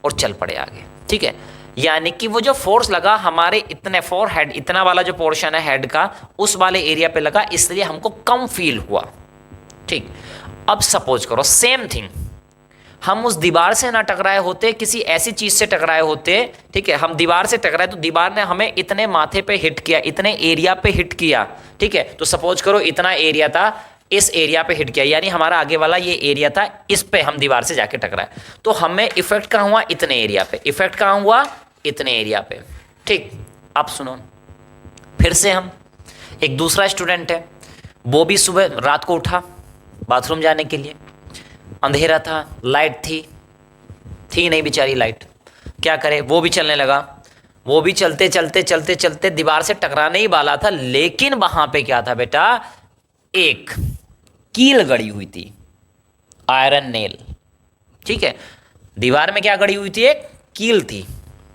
और चल पड़े आगे, ठीक है। यानी कि वो जो फोर्स लगा हमारे इतने फोरहेड, इतना वाला जो पोर्शन है हेड का, उस वाले एरिया पे लगा, इसलिए हमको कम फील हुआ, ठीक। अब सपोज करो सेम थिंग, हम उस दीवार से ना टकराए होते, किसी ऐसी चीज से टकराए होते, ठीक है, हम दीवार से टकराए तो दीवार ने हमें इतने माथे पे हिट किया, इतने एरिया पे हिट किया, ठीक है। तो सपोज करो इतना एरिया था, इस एरिया पे हिट किया, यानी हमारा आगे वाला ये एरिया था, इस पे हम दीवार से जाके टकराए, तो हमें इफेक्ट कहाँ हुआ, इतने एरिया पे, इफेक्ट कहाँ हुआ, इतने एरिया पे, ठीक। अब सुनो, फिर से हम, एक दूसरा स्टूडेंट है, वो भी सुबह रात को उठा बाथरूम जाने के लिए, अंधेरा था, लाइट थी नहीं बेचारी लाइट, क्या करे, वो भी चलने लगा, वो भी चलते चलते चलते चलते दीवार से टकराने ही वाला था, लेकिन वहां पे क्या था बेटा, एक कील गड़ी हुई थी, आयरन नेल, ठीक है। दीवार में क्या गड़ी हुई थी, एक कील थी,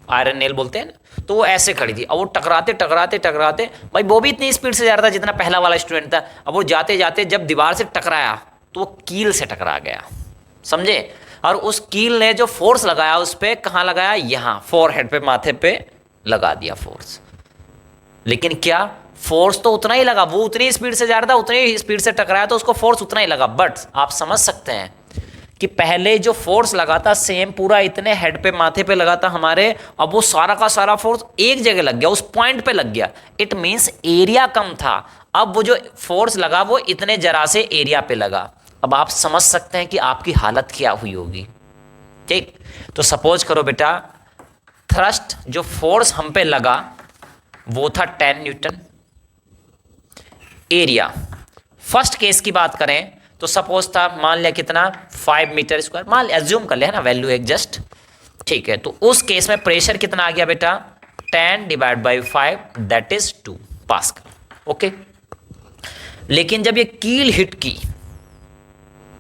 आयरन नेल बोलते हैं, तो वो ऐसे खड़ी थी। अब वो टकराते टकराते टकराते, भाई वो भी इतनी स्पीड से जा रहा था जितना पहला वाला स्टूडेंट था। अब वो जाते जाते जब दीवार से टकराया तो वो कील से टकरा गया, समझे। और उस कील ने जो फोर्स लगाया उस पर, कहाँ लगाया, यहाँ फोरहेड पे, माथे पे लगा दिया फोर्स। लेकिन क्या, फोर्स तो उतना ही लगा, वो उतनी स्पीड से जा रहा था, उतनी ही स्पीड से टकराया तो उसको फोर्स उतना ही लगा। बट आप समझ सकते हैं कि पहले जो फोर्स लगा था सेम पूरा इतने हेड पे, माथे पे लगा था हमारे, अब वो सारा का सारा फोर्स एक जगह लग गया, उस पॉइंट पे लग गया। इट मीन्स एरिया कम था, अब वो जो फोर्स लगा वो इतने जरा से एरिया पे लगा। अब आप समझ सकते हैं कि आपकी हालत क्या हुई होगी, ठीक। तो सपोज करो बेटा, थ्रस्ट जो फोर्स हम पे लगा वो था 10 न्यूटन। एरिया फर्स्ट केस की बात करें तो सपोज था, मान लिया कितना, 5 मीटर स्क्वायर, मान लिया, एज्यूम कर लिया ना वैल्यू एक जस्ट, ठीक है। तो उस केस में प्रेशर कितना आ गया बेटा, 10 divide by 5 that is 2 pascal, okay. लेकिन जब ये कील हिट की,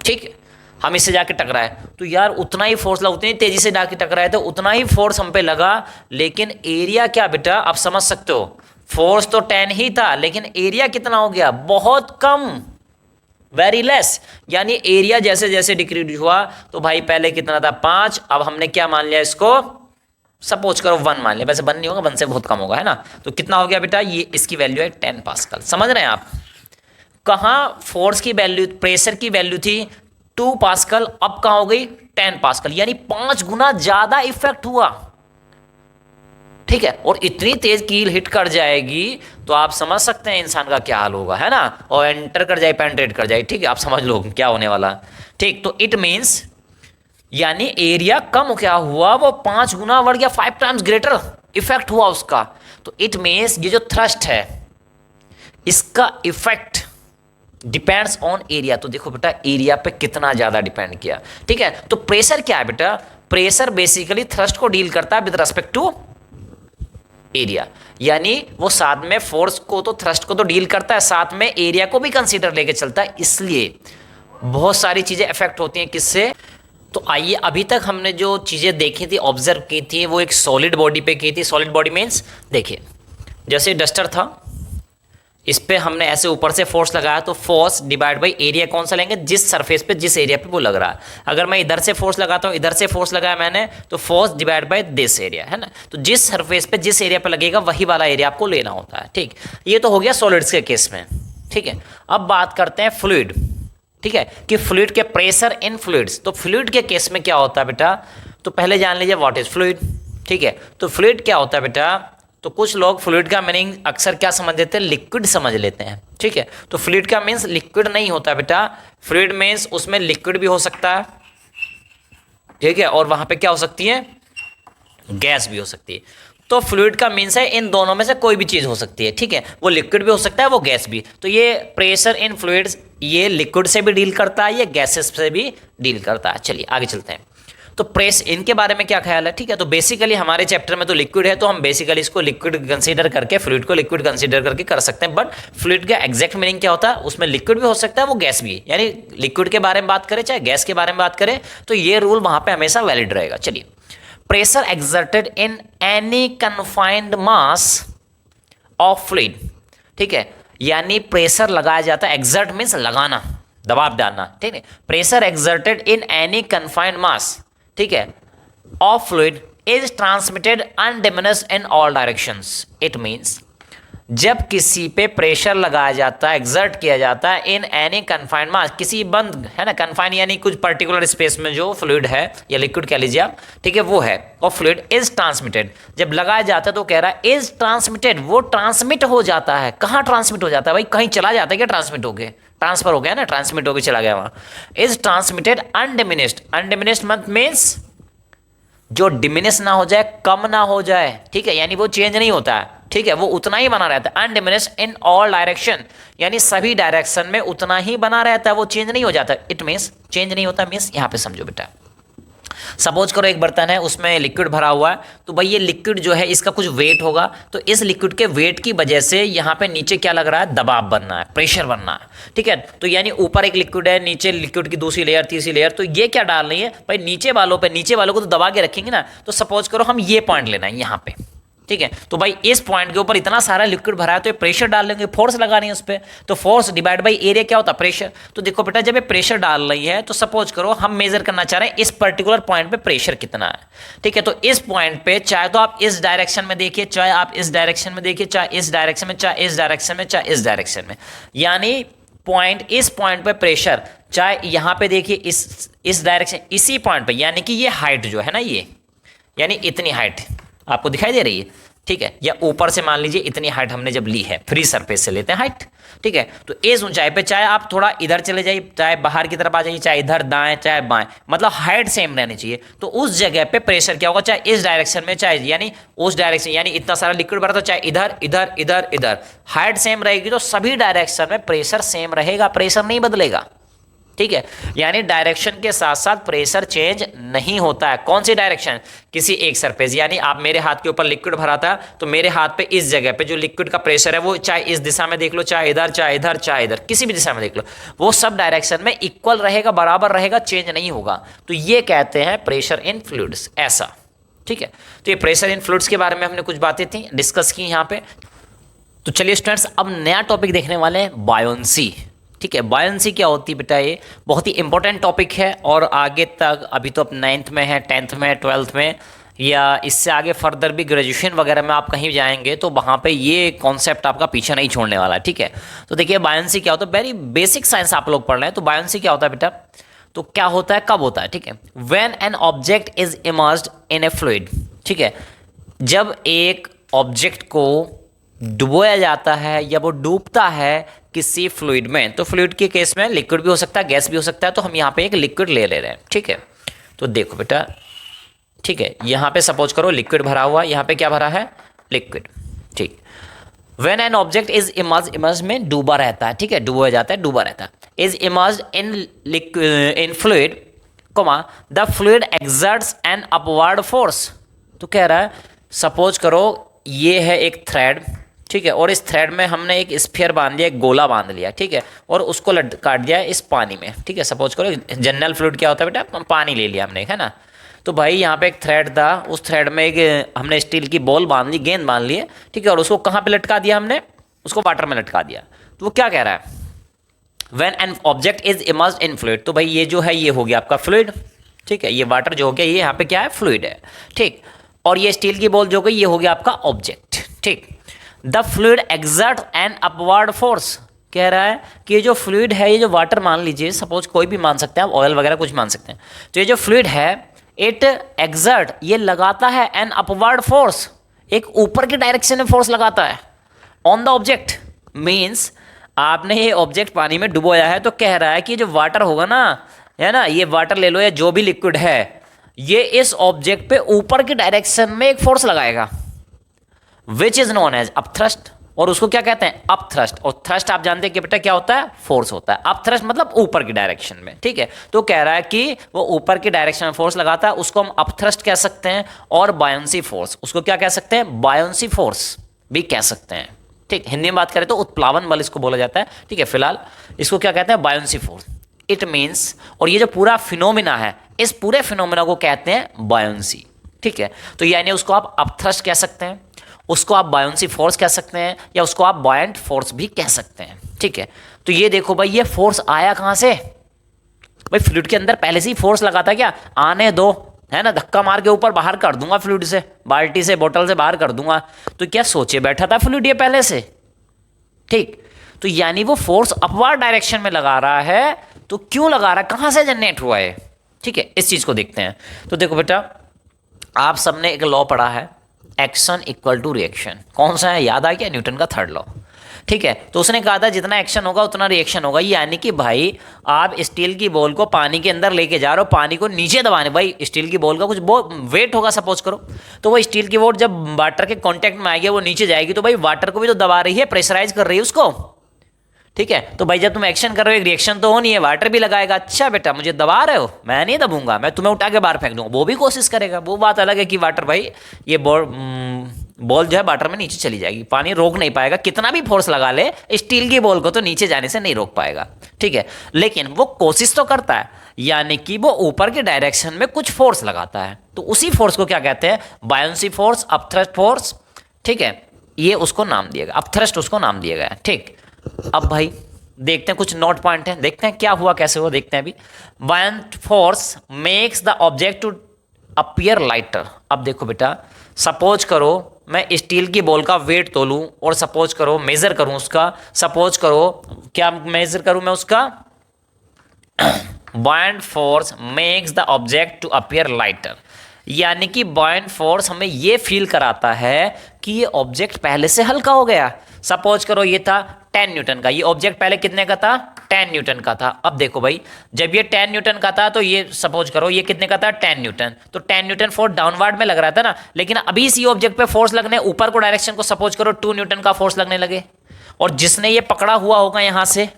ठीक, हम इससे जाके टकराए तो यार उतना ही फोर्स लगा, उतनी तेजी से जाके टकराए तो उतना ही फोर्स हम पे लगा, लेकिन एरिया क्या बेटा, आप समझ सकते हो, फोर्स तो 10 ही था लेकिन एरिया कितना हो गया, बहुत कम, वेरी लेस। यानी एरिया जैसे जैसे डिक्रीज हुआ तो भाई पहले कितना था 5, अब हमने क्या मान लिया इसको, सपोज करो 1 मान लिया, वैसे 1 नहीं होगा, 1 से बहुत कम होगा, है ना। तो कितना हो गया बेटा, ये इसकी वैल्यू है 10 पास्कल। समझ रहे हैं आप, कहाँ फोर्स की वैल्यू, प्रेशर की वैल्यू थी 2 पास्कल, अब कहाँ हो गई 10 पास्कल, यानी 5 गुना ज्यादा इफेक्ट हुआ, ठीक है। और इतनी तेज कील हिट कर जाएगी तो आप समझ सकते हैं इंसान का क्या हाल होगा, है ना। और एंटर कर जाए, पेंट्रेट कर जाए, ठीक है, आप समझ लो क्या होने वाला, ठीक। तो इट मीन्स यानी एरिया कम क्या हुआ, वो 5 गुना बढ़ गया, 5 टाइम्स ग्रेटर इफेक्ट हुआ उसका। तो इट मीन्स ये जो थ्रस्ट है इसका इफेक्ट डिपेंड्स ऑन एरिया। तो देखो बेटा एरिया पे कितना ज्यादा डिपेंड किया, ठीक है। तो प्रेशर क्या है बेटा, प्रेशर बेसिकली थ्रस्ट को डील करता है विद रेस्पेक्ट टू एरिया, यानी वो साथ में फोर्स को तो, थ्रस्ट को तो डील करता है, साथ में एरिया को भी कंसीडर लेके चलता है, इसलिए बहुत सारी चीजें इफेक्ट होती हैं किससे। तो आइए, अभी तक हमने जो चीजें देखी थी, ऑब्जर्व की थी, वो एक सॉलिड बॉडी पे की थी। सॉलिड बॉडी मीन्स देखिए, जैसे डस्टर था, इस पे हमने ऐसे ऊपर से फोर्स लगाया तो फोर्स डिवाइड बाई एरिया कौन सा लेंगे, जिस सरफेस पे, जिस एरिया पे वो लग रहा है। अगर मैं इधर से फोर्स लगाता हूँ, इधर से फोर्स लगाया मैंने, तो force divide by this area, है ना। तो जिस सरफेस पे, जिस एरिया पे लगेगा वही वाला एरिया आपको लेना होता है, ठीक। ये तो हो गया सॉलिड्स के केस में, ठीक है। अब बात करते हैं फ्लूइड, ठीक है, कि फ्लूइड के प्रेशर इन फ्लूइड्स। तो फ्लूइड के केस में क्या होता है बेटा, तो पहले जान लीजिए व्हाट इज फ्लूइड, ठीक है। तो फ्लूइड क्या होता है बेटा, तो कुछ लोग फ्लूइड का मीनिंग अक्सर क्या समझ लेते हैं, लिक्विड समझ लेते हैं, ठीक है। तो फ्लूइड का मीन्स लिक्विड नहीं होता बेटा, फ्लूइड मीन्स उसमें लिक्विड भी हो सकता है, ठीक है, और वहां पे क्या हो सकती है, गैस भी हो सकती है। तो फ्लूइड का मीन्स है इन दोनों में से कोई भी चीज हो सकती है, ठीक है, वो लिक्विड भी हो सकता है, वो गैस भी। तो ये प्रेशर इन फ्लूइड्स, ये लिक्विड से भी डील करता है, ये गैसेस से भी डील करता है। चलिए आगे चलते हैं। तो प्रेस, इनके बारे में क्या ख्याल है, ठीक है। तो बेसिकली हमारे चैप्टर में तो लिक्विड है, तो हम बेसिकली इसको लिक्विड कंसीडर करके, फ्लूइड को लिक्विड कंसीडर करके कर सकते हैं। बट फ्लूइड का एग्जैक्ट मीनिंग क्या होता है, उसमें लिक्विड भी हो सकता है, वो गैस भी, यानी लिक्विड के बारे में बात करें चाहे गैस के बारे में बात करें, तो ये रूल वहां पे हमेशा वैलिड रहेगा। चलिए, pressure exerted in any confined mass of fluid, ठीक है, यानी प्रेशर लगाया जाता है, एक्सर्ट मीन्स लगाना, दबाव डालना, ठीक है। Pressure exerted in any confined mass, ठीक है, of fluid is transmitted undiminished in all directions. It means जब किसी पे प्रेशर लगाया जाता है, एक्सर्ट किया जाता है इन एनी कन्फाइंड मास, किसी बंद है ना, कन्फाइंड यानी कुछ पर्टिकुलर स्पेस में जो फ्लूइड है या लिक्विड कह लीजिए आप, ठीक है, वो है, और फ्लूइड इज ट्रांसमिटेड, जब लगाया जाता है तो कह रहा है इज ट्रांसमिटेड, वो ट्रांसमिट हो जाता है। कहाँ ट्रांसमिट हो जाता है भाई, कहीं चला जाता है क्या, ट्रांसमिट हो गया, ट्रांसफर हो गया ना, ट्रांसमिट हो गया, चला गया वहाँ। Is transmitted undiminished, undiminished means जो डिमिनिश ना हो जाए, कम ना हो जाए, ठीक है, यानी वो चेंज नहीं होता है, ठीक है, वो उतना ही बना रहता है। अनडिमिनिश्ड इन ऑल डायरेक्शन, यानी सभी डायरेक्शन में उतना ही बना रहता है, वो चेंज नहीं हो जाता। इट मीन्स चेंज नहीं होता मीन्स यहाँ पे समझो बेटा, सपोज करो एक बर्तन है, उसमें लिक्विड भरा हुआ है, तो भाई ये लिक्विड जो है इसका कुछ वेट होगा, तो इस लिक्विड के वेट की वजह से यहाँ पे नीचे क्या लग रहा है, दबाव बनना है, प्रेशर बनना है, ठीक है। तो यानी ऊपर एक लिक्विड है, नीचे लिक्विड की दूसरी लेयर, तीसरी लेयर, तो ये क्या डाल रही है भाई, नीचे वालों को तो दबा के रखेंगे ना। तो सपोज करो हम ये पॉइंट लेना है यहाँ पे, ठीक है, तो भाई इस पॉइंट के ऊपर इतना सारा लिक्विड भरा है, तो ये प्रेशर डाल लेंगे, फोर्स लगा रही है उस पर, तो फोर्स डिवाइड बाई एरिया क्या होता है, प्रेशर। तो देखो बेटा, जब ये प्रेशर डाल रही है, तो सपोज करो हम मेजर करना चाह रहे हैं इस पर्टिकुलर पॉइंट पे प्रेशर कितना है, ठीक है। तो इस पॉइंट पे चाहे तो आप इस डायरेक्शन में देखिए, चाहे आप इस डायरेक्शन में देखिए, चाहे इस डायरेक्शन में, चाहे इस डायरेक्शन में, चाहे इस डायरेक्शन में, यानी पॉइंट, इस पॉइंट पे प्रेशर, चाहे यहां पे देखिए इस डायरेक्शन, इसी पॉइंट पे, यानी कि ये हाइट जो है ना, ये यानी इतनी हाइट आपको दिखाई दे रही है, ठीक है, या ऊपर से मान लीजिए इतनी हाइट हमने जब ली है, फ्री सरफेस से लेते हैं हाइट, ठीक है। तो इस ऊंचाई पे चाहे आप थोड़ा इधर चले जाइए, चाहे बाहर की तरफ आ जाइए, चाहे इधर दाएं चाहे बाएं, मतलब हाइट सेम रहनी चाहिए। तो उस जगह पे प्रेशर क्या होगा, चाहे इस डायरेक्शन में, चाहे यानी उस डायरेक्शन, यानी इतना सारा लिक्विड भरा, तो चाहे इधर इधर इधर इधर, हाइट सेम रहेगी, तो सभी डायरेक्शन में प्रेशर सेम रहेगा, प्रेशर नहीं बदलेगा, ठीक है। यानी डायरेक्शन के साथ साथ प्रेशर चेंज नहीं होता है। कौन सी डायरेक्शन, किसी एक सरफेस, यानी आप मेरे हाथ के ऊपर लिक्विड भरा था, तो मेरे हाथ पे इस जगह पे जो लिक्विड का प्रेशर है, वो चाहे इस दिशा में देख लो, चाहे इधर, चाहे इधर, चाहे इधर, किसी भी दिशा में देख लो, वो सब डायरेक्शन में इक्वल रहेगा, बराबर रहेगा, चेंज नहीं होगा। तो ये कहते हैं प्रेशर इन फ्लूइड्स, ऐसा, ठीक है। तो ये प्रेशर इन फ्लूइड्स के बारे में हमने कुछ बातें थी, डिस्कस की यहाँ पे। तो चलिए स्टूडेंट्स, अब नया टॉपिक देखने वाले हैं, बायोंसी, ठीक है। बायोंसी क्या होती है बेटा, ये बहुत ही इंपॉर्टेंट टॉपिक है, और आगे तक, अभी तो आप 9th में है, 10th में, 12th में, या इससे आगे फर्दर भी ग्रेजुएशन वगैरह में आप कहीं जाएंगे, तो वहाँ पे ये कॉन्सेप्ट आपका पीछे नहीं छोड़ने वाला है, ठीक है। तो देखिए बायोंसी क्या होता है, वेरी बेसिक साइंस आप लोग पढ़ रहे हैं। तो बायोंसी क्या होता है बेटा, तो क्या होता है, कब होता है, ठीक है, when an object is immersed in A fluid, ठीक है, जब एक ऑब्जेक्ट को डुबोया जाता है या वो डूबता है किसी फ्लूइड में। तो फ्लूइड के केस में लिक्विड भी हो सकता है, गैस भी हो सकता है, तो हम यहाँ पे एक लिक्विड ले रहे हैं, ठीक है। तो देखो बेटा, ठीक है, यहाँ पे सपोज करो लिक्विड भरा हुआ, यहाँ पे क्या भरा है, लिक्विड, ठीक। When an object is immersed, immersed में डूबा रहता है, ठीक है, डुबोया जाता है, डूबा रहता है, is immersed in fluid, comma the fluid exerts an upward force. तो कह रहा है, सपोज करो ये है एक थ्रेड, ठीक है, और इस थ्रेड में हमने एक स्फीयर बांध लिया, एक गोला बांध लिया, ठीक है, और उसको काट दिया इस पानी में, ठीक है। सपोज करो जनरल फ्लूइड क्या होता है बेटा, पानी ले लिया हमने, है ना। तो भाई यहाँ पे एक थ्रेड था, उस थ्रेड में एक हमने स्टील की बॉल बांध ली, गेंद बांध ली है, ठीक है, और उसको कहाँ पे लटका दिया हमने, उसको वाटर में लटका दिया। तो वो क्या कह रहा है, when an object is immersed in fluid, तो भाई ये जो है ये हो गया आपका फ्लूइड, ठीक है, ये वाटर जो हो गया ये यहाँ पे क्या है, फ्लूइड है, ठीक, और ये स्टील की बॉल जो गई ये हो गया आपका ऑब्जेक्ट, ठीक। The fluid exert N upward force, कह रहा है कि ये जो फ्लूइड है, ये जो वाटर मान लीजिए, सपोज कोई भी मान सकते हैं आप, ऑयल वगैरह कुछ मान सकते हैं, तो ये जो फ्लूइड है इट एक्सर्ट, ये लगाता है एन अपवर्ड फोर्स, एक ऊपर की डायरेक्शन में फोर्स लगाता है, ऑन द ऑब्जेक्ट, मीन्स आपने ये ऑब्जेक्ट पानी में डुबोया है, तो कह रहा है कि जो वाटर होगा ना, है ना, ये वाटर ले लो या जो भी लिक्विड है, ये इस ऑब्जेक्ट पे ऊपर की डायरेक्शन में एक फोर्स लगाएगा, which is known as upthrust, और उसको क्या कहते हैं, अपथ्रस्ट। और थ्रस्ट आप जानते हैं कि बेटा क्या होता है, फोर्स होता है, अपथ्रस्ट मतलब ऊपर की डायरेक्शन में, ठीक है। तो कह रहा है कि वो ऊपर की डायरेक्शन में फोर्स लगाता है, उसको हम अपथ्रस्ट कह सकते हैं, और बायोंसी फोर्स, उसको क्या कह सकते हैं, बायोंसी फोर्स भी कह सकते हैं, ठीक। हिंदी में बात करें तो उत्प्लावन बल इसको बोला जाता है, ठीक है। फिलहाल इसको क्या कहते हैं, बायोंसी फोर्स। इट मीन्स, और ये जो पूरा फिनोमिना है, इस पूरे फिनोमिना को कहते हैं बायोंसी, ठीक है। तो यानी उसको आप अपथ्रस्ट कह सकते हैं, उसको आप बायोंसी फोर्स कह सकते हैं या उसको आप बॉयंट फोर्स भी कह सकते हैं। ठीक है, तो ये देखो भाई, ये फोर्स आया कहां से? भाई फ्लूइड के अंदर पहले से ही फोर्स लगा था क्या? आने दो, है ना, धक्का मार के ऊपर बाहर कर दूंगा फ्लूइड से, बाल्टी से बोतल से बाहर कर दूंगा। तो क्या सोचे बैठा था फ्लूइड ये पहले से? ठीक, तो यानी वो फोर्स अपवर्ड डायरेक्शन में लगा रहा है। तो क्यों लगा रहा है, कहां से जनरेट हुआ है? ठीक है, इस चीज को देखते हैं। तो देखो बेटा, आप सबने एक लॉ पढ़ा है, एक्शन इक्वल टू रिएक्शन। कौन सा है, याद आ गया? न्यूटन का थर्ड लॉ। ठीक है, तो उसने कहा था जितना एक्शन होगा उतना रिएक्शन होगा। यानी कि भाई आप स्टील की बॉल को पानी के अंदर लेके जा रहे हो, पानी को नीचे दबाने, भाई स्टील की बॉल का कुछ वेट होगा सपोज करो, तो वो स्टील की बॉल जब वाटर के कांटेक्ट में आएगी वो नीचे जाएगी, तो भाई वाटर को भी तो दबा रही है, प्रेशराइज कर रही है उसको। ठीक है, तो भाई जब तुम एक्शन कर रहे हो एक रिएक्शन तो होनी है, वाटर भी लगाएगा। अच्छा बेटा मुझे दबा रहे हो, मैं नहीं दबूंगा, मैं तुम्हें उठा के बाहर फेंक दूंगा, वो भी कोशिश करेगा। वो बात अलग है कि वाटर भाई ये बॉल जो है वाटर में नीचे चली जाएगी, पानी रोक नहीं पाएगा, कितना भी फोर्स लगा ले स्टील की बॉल को तो नीचे जाने से नहीं रोक पाएगा। ठीक है, लेकिन वो कोशिश तो करता है, यानी कि वो ऊपर के डायरेक्शन में कुछ फोर्स लगाता है। तो उसी फोर्स को क्या कहते हैं? Buoyancy force, upthrust force. ठीक है, ये उसको नाम दिया गया, अपथ्रस्ट उसको नाम दिया गया। ठीक, अब भाई देखते हैं कुछ नोट पॉइंट हैं, देखते हैं क्या हुआ कैसे हुआ, देखते हैं अभी। Buoyant force makes the object to appear lighter. अब देखो बेटा, सपोज करो मैं स्टील की बॉल का वेट तोलूं और सपोज करो मेजर करूं उसका, सपोज करो क्या मेजर करूं मैं उसका, buoyant force makes the object to appear lighter. यानी कि बायोंट फोर्स हमें ये फील कराता है कि ये ऑब्जेक्ट पहले से हल्का हो गया। सपोज करो ये था 10 न्यूटन का, ये ऑब्जेक्ट पहले कितने का था? 10 न्यूटन का था। अब देखो भाई, जब ये 10 न्यूटन का था तो ये सपोज करो ये कितने का था? 10 न्यूटन। तो 10 न्यूटन फोर्स डाउनवर्ड में लग रहा था ना, लेकिन अभी इसी ऑब्जेक्ट पे फोर्स लगने ऊपर को डायरेक्शन को सपोज करो 2 न्यूटन का फोर्स लगने लगे, और जिसने ये पकड़ा हुआ होगा यहां से,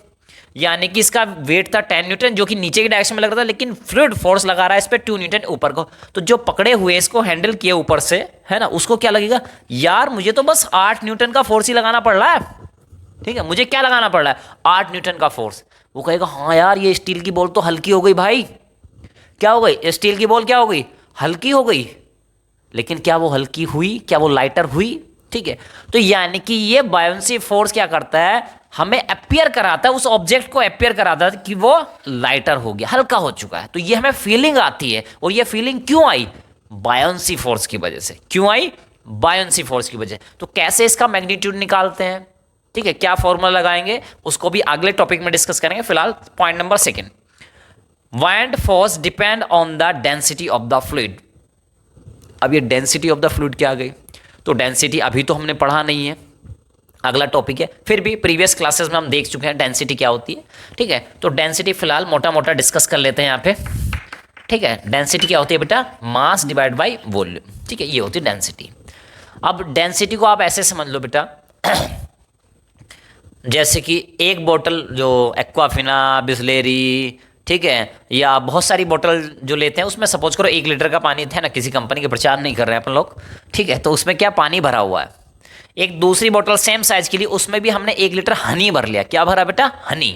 यानी कि इसका वेट था 10 न्यूटन जो कि नीचे की डायरेक्शन में लग रहा था, लेकिन फ्लूइड फोर्स लगा रहा है इस पे 2 न्यूटन ऊपर को। तो जो पकड़े हुए इसको हैंडल किए ऊपर से, है ना, उसको क्या लगेगा? यार मुझे तो बस 8 न्यूटन का फोर्स ही लगाना पड़ रहा है। ठीक है, मुझे क्या लगाना पड़ रहा है? 8 न्यूटन का फोर्स। वो कहेगा हाँ यार ये स्टील की बॉल तो हल्की हो गई भाई। क्या हो गई? स्टील की बॉल क्या हो गई? हल्की हो गई। लेकिन क्या वो हल्की हुई? क्या वो लाइटर हुई? ठीक है, तो यानी कि ये बायोंसी फोर्स क्या करता है? हमें अपियर कराता है, उस ऑब्जेक्ट को अपियर कराता है कि वो लाइटर हो गया, हल्का हो चुका है। तो ये हमें फीलिंग आती है, और ये फीलिंग क्यों आई? बायोंसी फोर्स की वजह से। क्यों आई? बायोंसी फोर्स की वजह। तो कैसे इसका मैग्नीट्यूड निकालते हैं? ठीक है, क्या फॉर्मूला लगाएंगे उसको भी अगले टॉपिक में डिस्कस करेंगे। फिलहाल point number 2, बायोंट force depend on the density of the fluid. अब ये डेंसिटी ऑफ द फ्लूइड क्या आ गई? तो डेंसिटी अभी तो हमने पढ़ा नहीं है, अगला टॉपिक है, फिर भी प्रीवियस क्लासेस में हम देख चुके हैं डेंसिटी क्या होती है। ठीक है, तो डेंसिटी फिलहाल मोटा मोटा डिस्कस कर लेते हैं यहाँ पे। ठीक है, डेंसिटी क्या होती है बेटा? मास डिवाइड बाय वॉल्यूम। ठीक है, ये होती है डेंसिटी। अब डेंसिटी को आप ऐसे समझ लो बेटा, जैसे कि एक बोतल जो एक्वाफिना, बिस्लेरी, ठीक है, या बहुत सारी बोतल जो लेते हैं उसमें सपोज करो 1 लीटर का पानी है ना, किसी कंपनी के प्रचार नहीं कर रहे हैं अपन लोग। ठीक है, तो उसमें क्या पानी भरा हुआ है। एक दूसरी बोतल सेम साइज के लिए, उसमें भी हमने 1 लीटर हनी भर लिया। क्या भरा बेटा? हनी।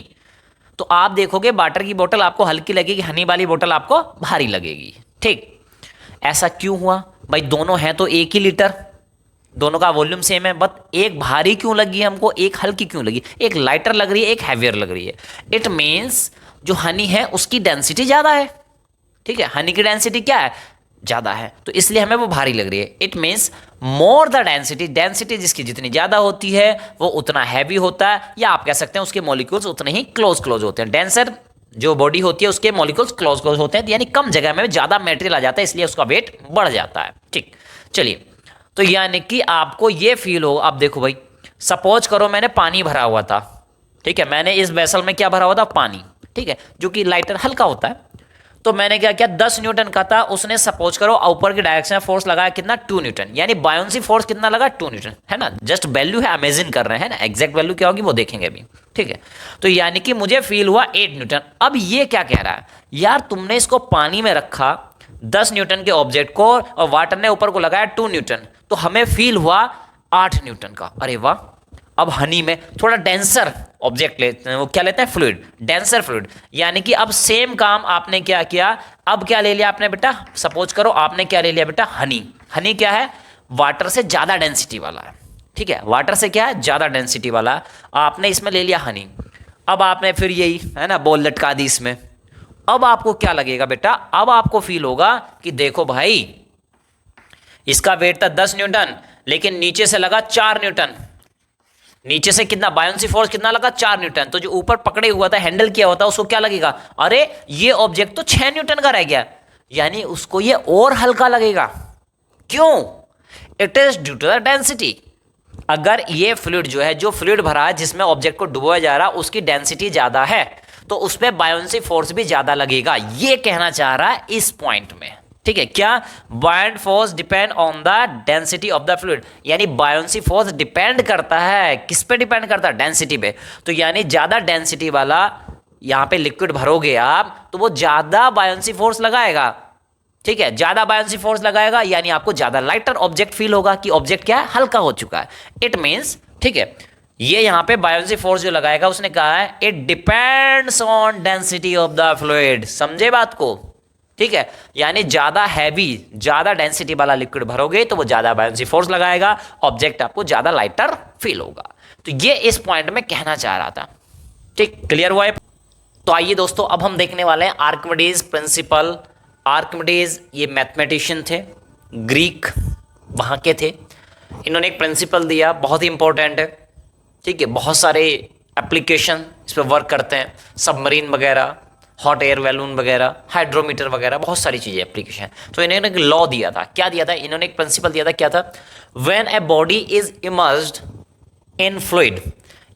तो आप देखोगे वाटर की बोतल आपको हल्की लगेगी, हनी वाली बोतल आपको भारी लगेगी। ठीक, ऐसा क्यों हुआ भाई? दोनों हैं तो 1 ही लीटर, दोनों का वॉल्यूम सेम है, बट एक भारी क्यों लगी हमको, एक हल्की क्यों लगी? एक लाइटर लग रही है, एक हैवियर लग रही है। इट मीन्स जो हनी है उसकी डेंसिटी ज्यादा है। ठीक है, हनी की डेंसिटी क्या है? ज्यादा है, तो इसलिए हमें वो भारी लग रही है। It means more the density, density जिसकी जितनी ज्यादा होती है वो उतना हैवी होता है, या आप कह सकते हैं उसके मॉलिक्यूल्स उतने ही क्लोज होते हैं। डेंसर जो बॉडी होती है उसके मॉलिक्यूल्स क्लोज होते हैं, यानी कम जगह में ज्यादा मेटेरियल आ जाता है, इसलिए उसका वेट बढ़ जाता है। ठीक, चलिए, तो यानी कि आपको ये फील हो। अब देखो भाई, सपोज करो मैंने पानी भरा हुआ था। ठीक है, मैंने इस वेसल में क्या भरा हुआ था? पानी। ठीक है, जो कि लाइटर हल्का होता है। तो मैंने क्या किया, 10 न्यूटन का था, उसने सपोज करो ऊपर की डायरेक्शन में फोर्स लगाया कितना? 2 न्यूटन। यानी बायोंसी फोर्स कितना लगा? 2 न्यूटन, है ना। जस्ट वैल्यू है, अमेजिन कर रहे हैं ना, एग्जैक्ट वैल्यू क्या होगी वो देखेंगे अभी। ठीक है, तो यानी कि मुझे फील हुआ 8 न्यूटन। अब ये क्या कह रहा है? यार तुमने इसको पानी में रखा 10 न्यूटन के ऑब्जेक्ट को, और वाटर ने ऊपर को लगाया 2 न्यूटन, तो हमें फील हुआ 8 न्यूटन का। अरे वाह। अब हनी में थोड़ा डेंसर ऑब्जेक्ट लेते हैं, वो क्या लेते हैं? Fluid, denser fluid. यानी कि अब सेम काम आपने क्या किया, अब क्या ले लिया आपने बेटा? सपोज करो आपने क्या ले लिया बेटा? हनी। हनी क्या है? वाटर से ज़्यादा डेंसिटी वाला है, ठीक है, वाटर से क्या है, ज़्यादा डेंसिटी वाला। आपने इसमें ले लिया हनी, अब आपने फिर यही है ना बॉल लटका दी इसमें। अब आपको क्या लगेगा बेटा, अब आपको फील होगा कि देखो भाई इसका वेट था 10 न्यूटन, लेकिन नीचे से लगा 4 न्यूटन। नीचे से कितना बायोंसी फोर्स कितना लगा, 4 न्यूटन। तो जो ऊपर पकड़े हुआ था, हैंडल किया हुआ था, उसको क्या लगेगा, अरे ये ऑब्जेक्ट तो 6 न्यूटन का रह गया, यानी उसको ये और हल्का लगेगा। क्यों, it is due to the density. अगर ये फ्लूइड जो है, जो फ्लूइड भरा है जिसमें ऑब्जेक्ट को डुबोया जा रहा है, उसकी डेंसिटी ज्यादा है, तो उस पर बायोंसी फोर्स भी ज्यादा लगेगा। ये कहना चाह रहा है इस पॉइंट में, ठीक है। क्या, बायोंट force depend on the density of the fluid, यानी बायोंसी फोर्स डिपेंड करता है, किस पे डिपेंड करता है, डेंसिटी पे। तो यानी ज्यादा डेंसिटी वाला यहां पे लिक्विड भरोगे आप, तो वो ज्यादा बायोंसी फोर्स लगाएगा, ठीक है, ज्यादा बायोंसी फोर्स लगाएगा, यानी आपको ज्यादा लाइटर ऑब्जेक्ट फील होगा कि ऑब्जेक्ट क्या है, हल्का हो चुका है। इट मींस, ठीक है, ये यहां पे बायोंसी फोर्स जो लगाएगा, उसने कहा है it depends on density of the fluid. समझे बात को, ठीक है, यानी ज्यादा हैवी, ज्यादा डेंसिटी वाला लिक्विड भरोगे तो वो ज्यादा बायोंसी फोर्स लगाएगा, ऑब्जेक्ट आपको ज्यादा लाइटर फील होगा। तो ये इस पॉइंट में कहना चाह रहा था, ठीक, क्लियर हुआ है। तो आइए दोस्तों, अब हम देखने वाले हैं आर्किमिडीज प्रिंसिपल। आर्किमिडीज ये मैथमेटिशियन थे, ग्रीक वहाँ के थे। इन्होंने एक प्रिंसिपल दिया, बहुत ही इंपॉर्टेंट है, ठीक है, बहुत सारे एप्लीकेशन इस पर वर्क करते हैं, सबमरीन वगैरह, हॉट एयर बैलून वगैरह, हाइड्रोमीटर वगैरह, बहुत सारी चीज़ें एप्लीकेशन। तो इन्होंने एक लॉ दिया था, क्या दिया था, इन्होंने एक प्रिंसिपल दिया था, क्या था, when a body is immersed in fluid,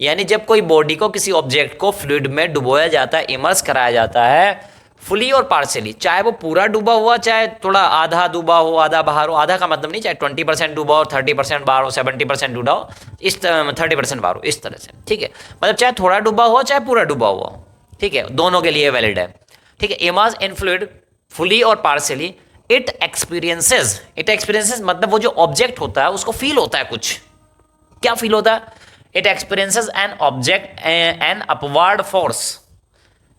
यानी जब कोई बॉडी को, किसी ऑब्जेक्ट को फ्लूइड में डुबोया जाता है, इमर्स कराया जाता है, फुली और पार्शियली, चाहे वो पूरा डूबा हुआ, चाहे थोड़ा आधा डूबा हो, आधा बाहर हो, आधा का मतलब नहीं, चाहे 20% डूबा हो, 30% बाहर हो, 70% डूबा हो, इस 30% बाहर हो, इस तरह से, ठीक है, मतलब चाहे थोड़ा डूबा हो, चाहे पूरा डूबा हुआ हो, ठीक है, दोनों के लिए वैलिड है, ठीक है। इमर्स इन फ्लूइड फुली और पार्शियली, इट एक्सपीरियंसेस मतलब वो जो ऑब्जेक्ट होता है उसको फील होता है कुछ, क्या फील होता है, it experiences an object an upward force,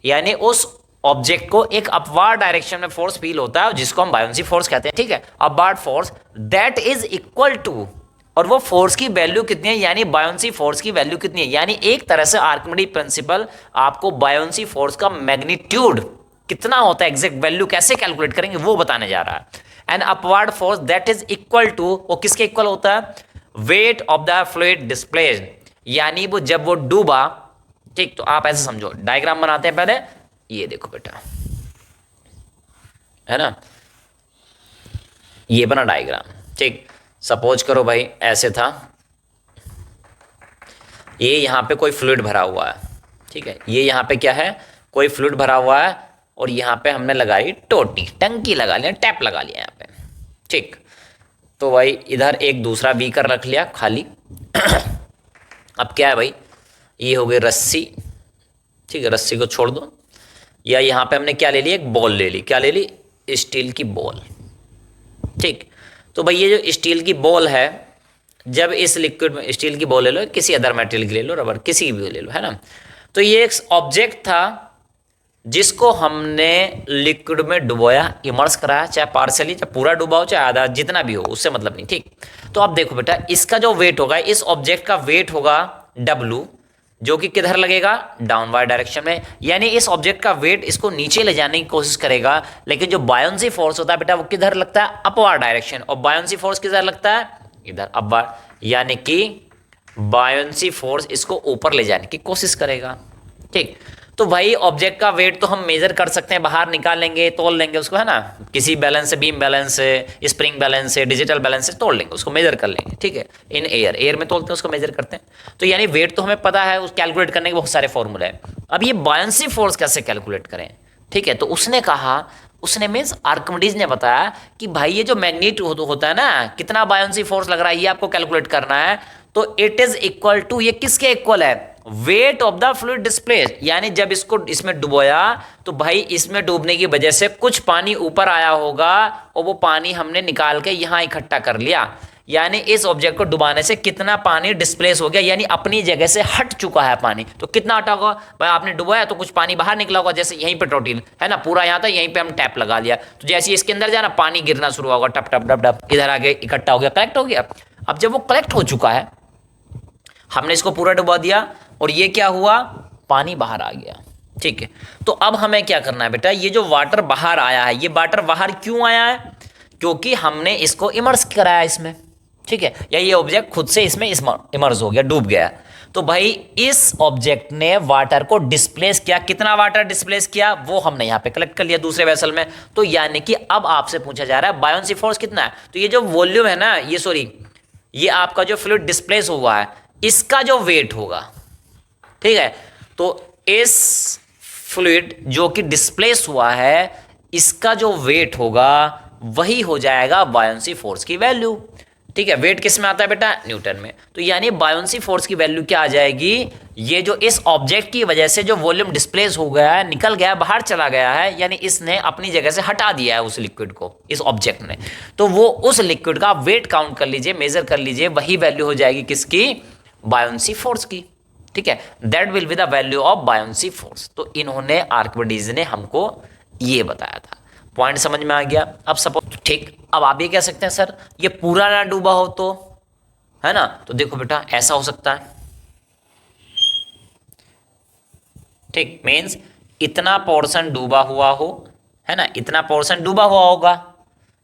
यानी उस ऑब्जेक्ट को एक अपवार्ड डायरेक्शन में फोर्स फील होता है, जिसको हम बायोंसी फोर्स कहते हैं, ठीक है, upward force that is equal to, और वो फोर्स की वैल्यू कितनी है, यानी बायोंसी फोर्स की वैल्यू कितनी है, यानी एक तरह से आर्किमिडीज प्रिंसिपल आपको बायोंसी फोर्स का मैग्नीट्यूड कितना होता है, एग्जैक्ट वैल्यू कैसे कैलकुलेट करेंगे वो बताने जा रहा है। An upward force that is equal to, वो किसके इक्वल होता है, weight of the fluid displaced, यानी वो जब वो डूबा, ठीक, तो आप ऐसे समझो, डायग्राम बनाते हैं पहले, ये देखो बेटा, है ना, ये बना डायग्राम, ठीक, सपोज करो भाई ऐसे था, ये यहां पे कोई फ्लूइड भरा हुआ है, ठीक है, ये यहां पे क्या है, कोई फ्लूइड भरा हुआ है, और यहां पे हमने लगाई टोटी, टंकी लगा लिया, टैप लगा लिया यहां पे, ठीक, तो भाई इधर एक दूसरा बीकर रख लिया खाली। अब क्या है भाई, ये हो गई रस्सी, ठीक है, रस्सी को छोड़ दो, या यहाँ पे हमने क्या ले ली, एक बॉल ले ली, क्या ले ली, स्टील की बॉल, ठीक। तो भाई ये जो स्टील की बॉल है, जब इस लिक्विड में, स्टील की बॉल ले लो, किसी अदर मटेरियल की ले लो, रबर किसी भी ले लो, है ना, तो ये एक ऑब्जेक्ट था जिसको हमने लिक्विड में डुबोया, इमर्स कराया, चाहे पार्शियली, चाहे पूरा डुबा हो, चाहे आधा, जितना भी हो, उससे मतलब नहीं, ठीक। तो आप देखो बेटा, इसका जो वेट होगा, इस ऑब्जेक्ट का वेट होगा W, जो कि किधर लगेगा, डाउनवर्ड डायरेक्शन में, यानी इस ऑब्जेक्ट का वेट इसको नीचे ले जाने की कोशिश करेगा, लेकिन जो बायोंसी फोर्स होता है बेटा, वो किधर लगता है, अपवर्ड डायरेक्शन, और बायोंसी फोर्स किधर लगता है, इधर अपवर्ड, यानी कि बायोंसी फोर्स इसको ऊपर ले जाने की कोशिश करेगा, ठीक। तो भाई ऑब्जेक्ट का वेट तो हम मेजर कर सकते हैं, बाहर निकाल लेंगे, तोल लेंगे उसको, है ना, किसी बैलेंस से, बीम बैलेंस से, स्प्रिंग बैलेंस से, डिजिटल बैलेंस से तोड़ लेंगे उसको, मेजर कर लेंगे, ठीक है, इन एयर में तोलते हैं उसको, मेजर करते हैं। तो यानी वेट तो हमें पता है, उस कैलकुलेट करने के बहुत सारे फॉर्मूले हैं। अब ये बायोंसी फोर्स कैसे कैलकुलेट करें, ठीक है, तो उसने कहा, उसने मीन्स आर्किमिडीज ने बताया कि भाई ये जो मैग्नीट्यूड होता है ना, कितना बायोंसी फोर्स लग रहा है, ये आपको कैलकुलेट करना है। तो इट इज इक्वल टू, ये किसके इक्वल है, weight of the fluid displaced, यानी जब इसको इसमें डुबोया, तो भाई इसमें डूबने की वजह से कुछ पानी ऊपर आया होगा, और वो पानी हमने निकाल के यहां इकट्ठा कर लिया, यानी इस ऑब्जेक्ट को डुबाने से कितना पानी डिस्प्लेस हो गया, यानी अपनी जगह से हट चुका है पानी। तो कितना हटा होगा भाई, आपने डुबाया तो कुछ पानी बाहर निकला होगा, जैसे यहीं पे टोटिल है ना, पूरा यहाँ था, यहीं पे हम टैप लगा लिया, तो जैसे इसके अंदर जाना पानी गिरना शुरू होगा, टप टप टप टप, इधर आके इकट्ठा हो गया, कलेक्ट हो गया। अब जब वो कलेक्ट हो चुका है, हमने इसको पूरा डुबा दिया और ये क्या हुआ, पानी बाहर आ गया। ठीक है, तो अब हमें क्या करना है बेटा, ये जो वाटर बाहर आया है, ये वाटर बाहर क्यों आया है, क्योंकि हमने इसको इमर्स कराया इसमें। ठीक है, या ये ऑब्जेक्ट खुद से इसमें इमर्स हो गया, डूब गया। तो भाई इस ऑब्जेक्ट ने वाटर को डिस्प्लेस किया, कितना वाटर डिस्प्लेस किया वो हमने यहाँ पे कलेक्ट कर लिया दूसरे वेसल में। तो यानी कि अब आपसे पूछा जा रहा है बायोन्सी फोर्स कितना है, तो ये जो वॉल्यूम है ना, ये सॉरी, ये आपका जो फ्लूइड डिस्प्लेस हुआ है, इसका जो वेट होगा, ठीक है, तो इस फ्लूइड जो कि डिस्प्लेस हुआ है, इसका जो वेट होगा वही हो जाएगा बायोन्सी फोर्स की वैल्यू। ठीक है, वेट किस में आता है बेटा, न्यूटन में। तो यानी बायोन्सी फोर्स की वैल्यू क्या आ जाएगी, ये जो इस ऑब्जेक्ट की वजह से जो वॉल्यूम डिस्प्लेस हो गया है, निकल गया, बाहर चला गया है, यानी इसने अपनी जगह से हटा दिया है उस लिक्विड को, इस ऑब्जेक्ट ने, तो वो उस लिक्विड का वेट काउंट कर लीजिए, मेजर कर लीजिए, वही वैल्यू हो जाएगी किसकी, बायोन्सी फोर्स की। ठीक है, that will be the value of buoyancy force. तो इन्होंने आर्किमिडीज ने हमको ये बताया था। पॉइंट समझ में आ गया। अब सपोज, ठीक, अब आप ये कह सकते हैं सर ये पूरा ना डूबा हो तो, है ना, तो देखो बेटा ऐसा हो सकता है। ठीक, मीन्स इतना पोर्शन डूबा हुआ हो, है ना, इतना पोर्शन डूबा हुआ होगा,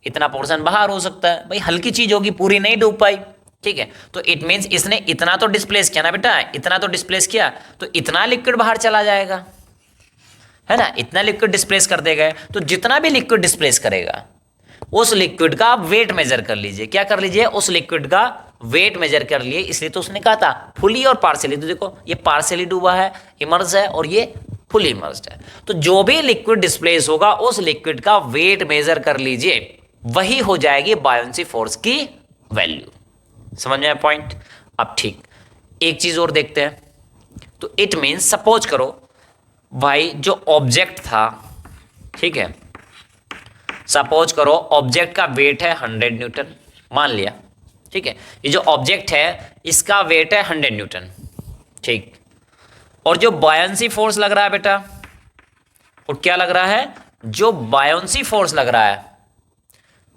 इतना पोर्शन बाहर हो सकता है, भाई हल्की चीज होगी, पूरी नहीं डूब पाई। ठीक है, तो इट मीन्स इसने इतना तो डिस्प्लेस किया ना बेटा, इतना तो डिस्प्लेस किया, तो इतना लिक्विड बाहर चला जाएगा, है ना, इतना लिक्विड डिस्प्लेस कर देगा। तो जितना भी लिक्विड डिस्प्लेस करेगा उस लिक्विड का आप वेट मेजर कर लीजिए। क्या कर लीजिए, उस लिक्विड का वेट मेजर कर लिए। इसलिए तो उसने कहा था फुली और पार्शियली। तो देखो ये पार्शियली डूबा है, इमर्ज है, और ये फुली इमर्ज्ड है। तो जो भी लिक्विड डिस्प्लेस होगा उस लिक्विड का वेट मेजर कर लीजिए, वही हो जाएगी बायोन्सी फोर्स की वैल्यू। समझ में आया पॉइंट। अब ठीक, एक चीज और देखते हैं। तो इट मीन्स सपोज करो भाई जो ऑब्जेक्ट था, ठीक है, सपोज करो ऑब्जेक्ट का वेट है 100 न्यूटन, मान लिया। ठीक है, ये जो ऑब्जेक्ट है इसका वेट है 100 न्यूटन। ठीक, और जो बायोन्सी फोर्स लग रहा है बेटा, और क्या लग रहा है, जो बायोन्सी फोर्स लग रहा है,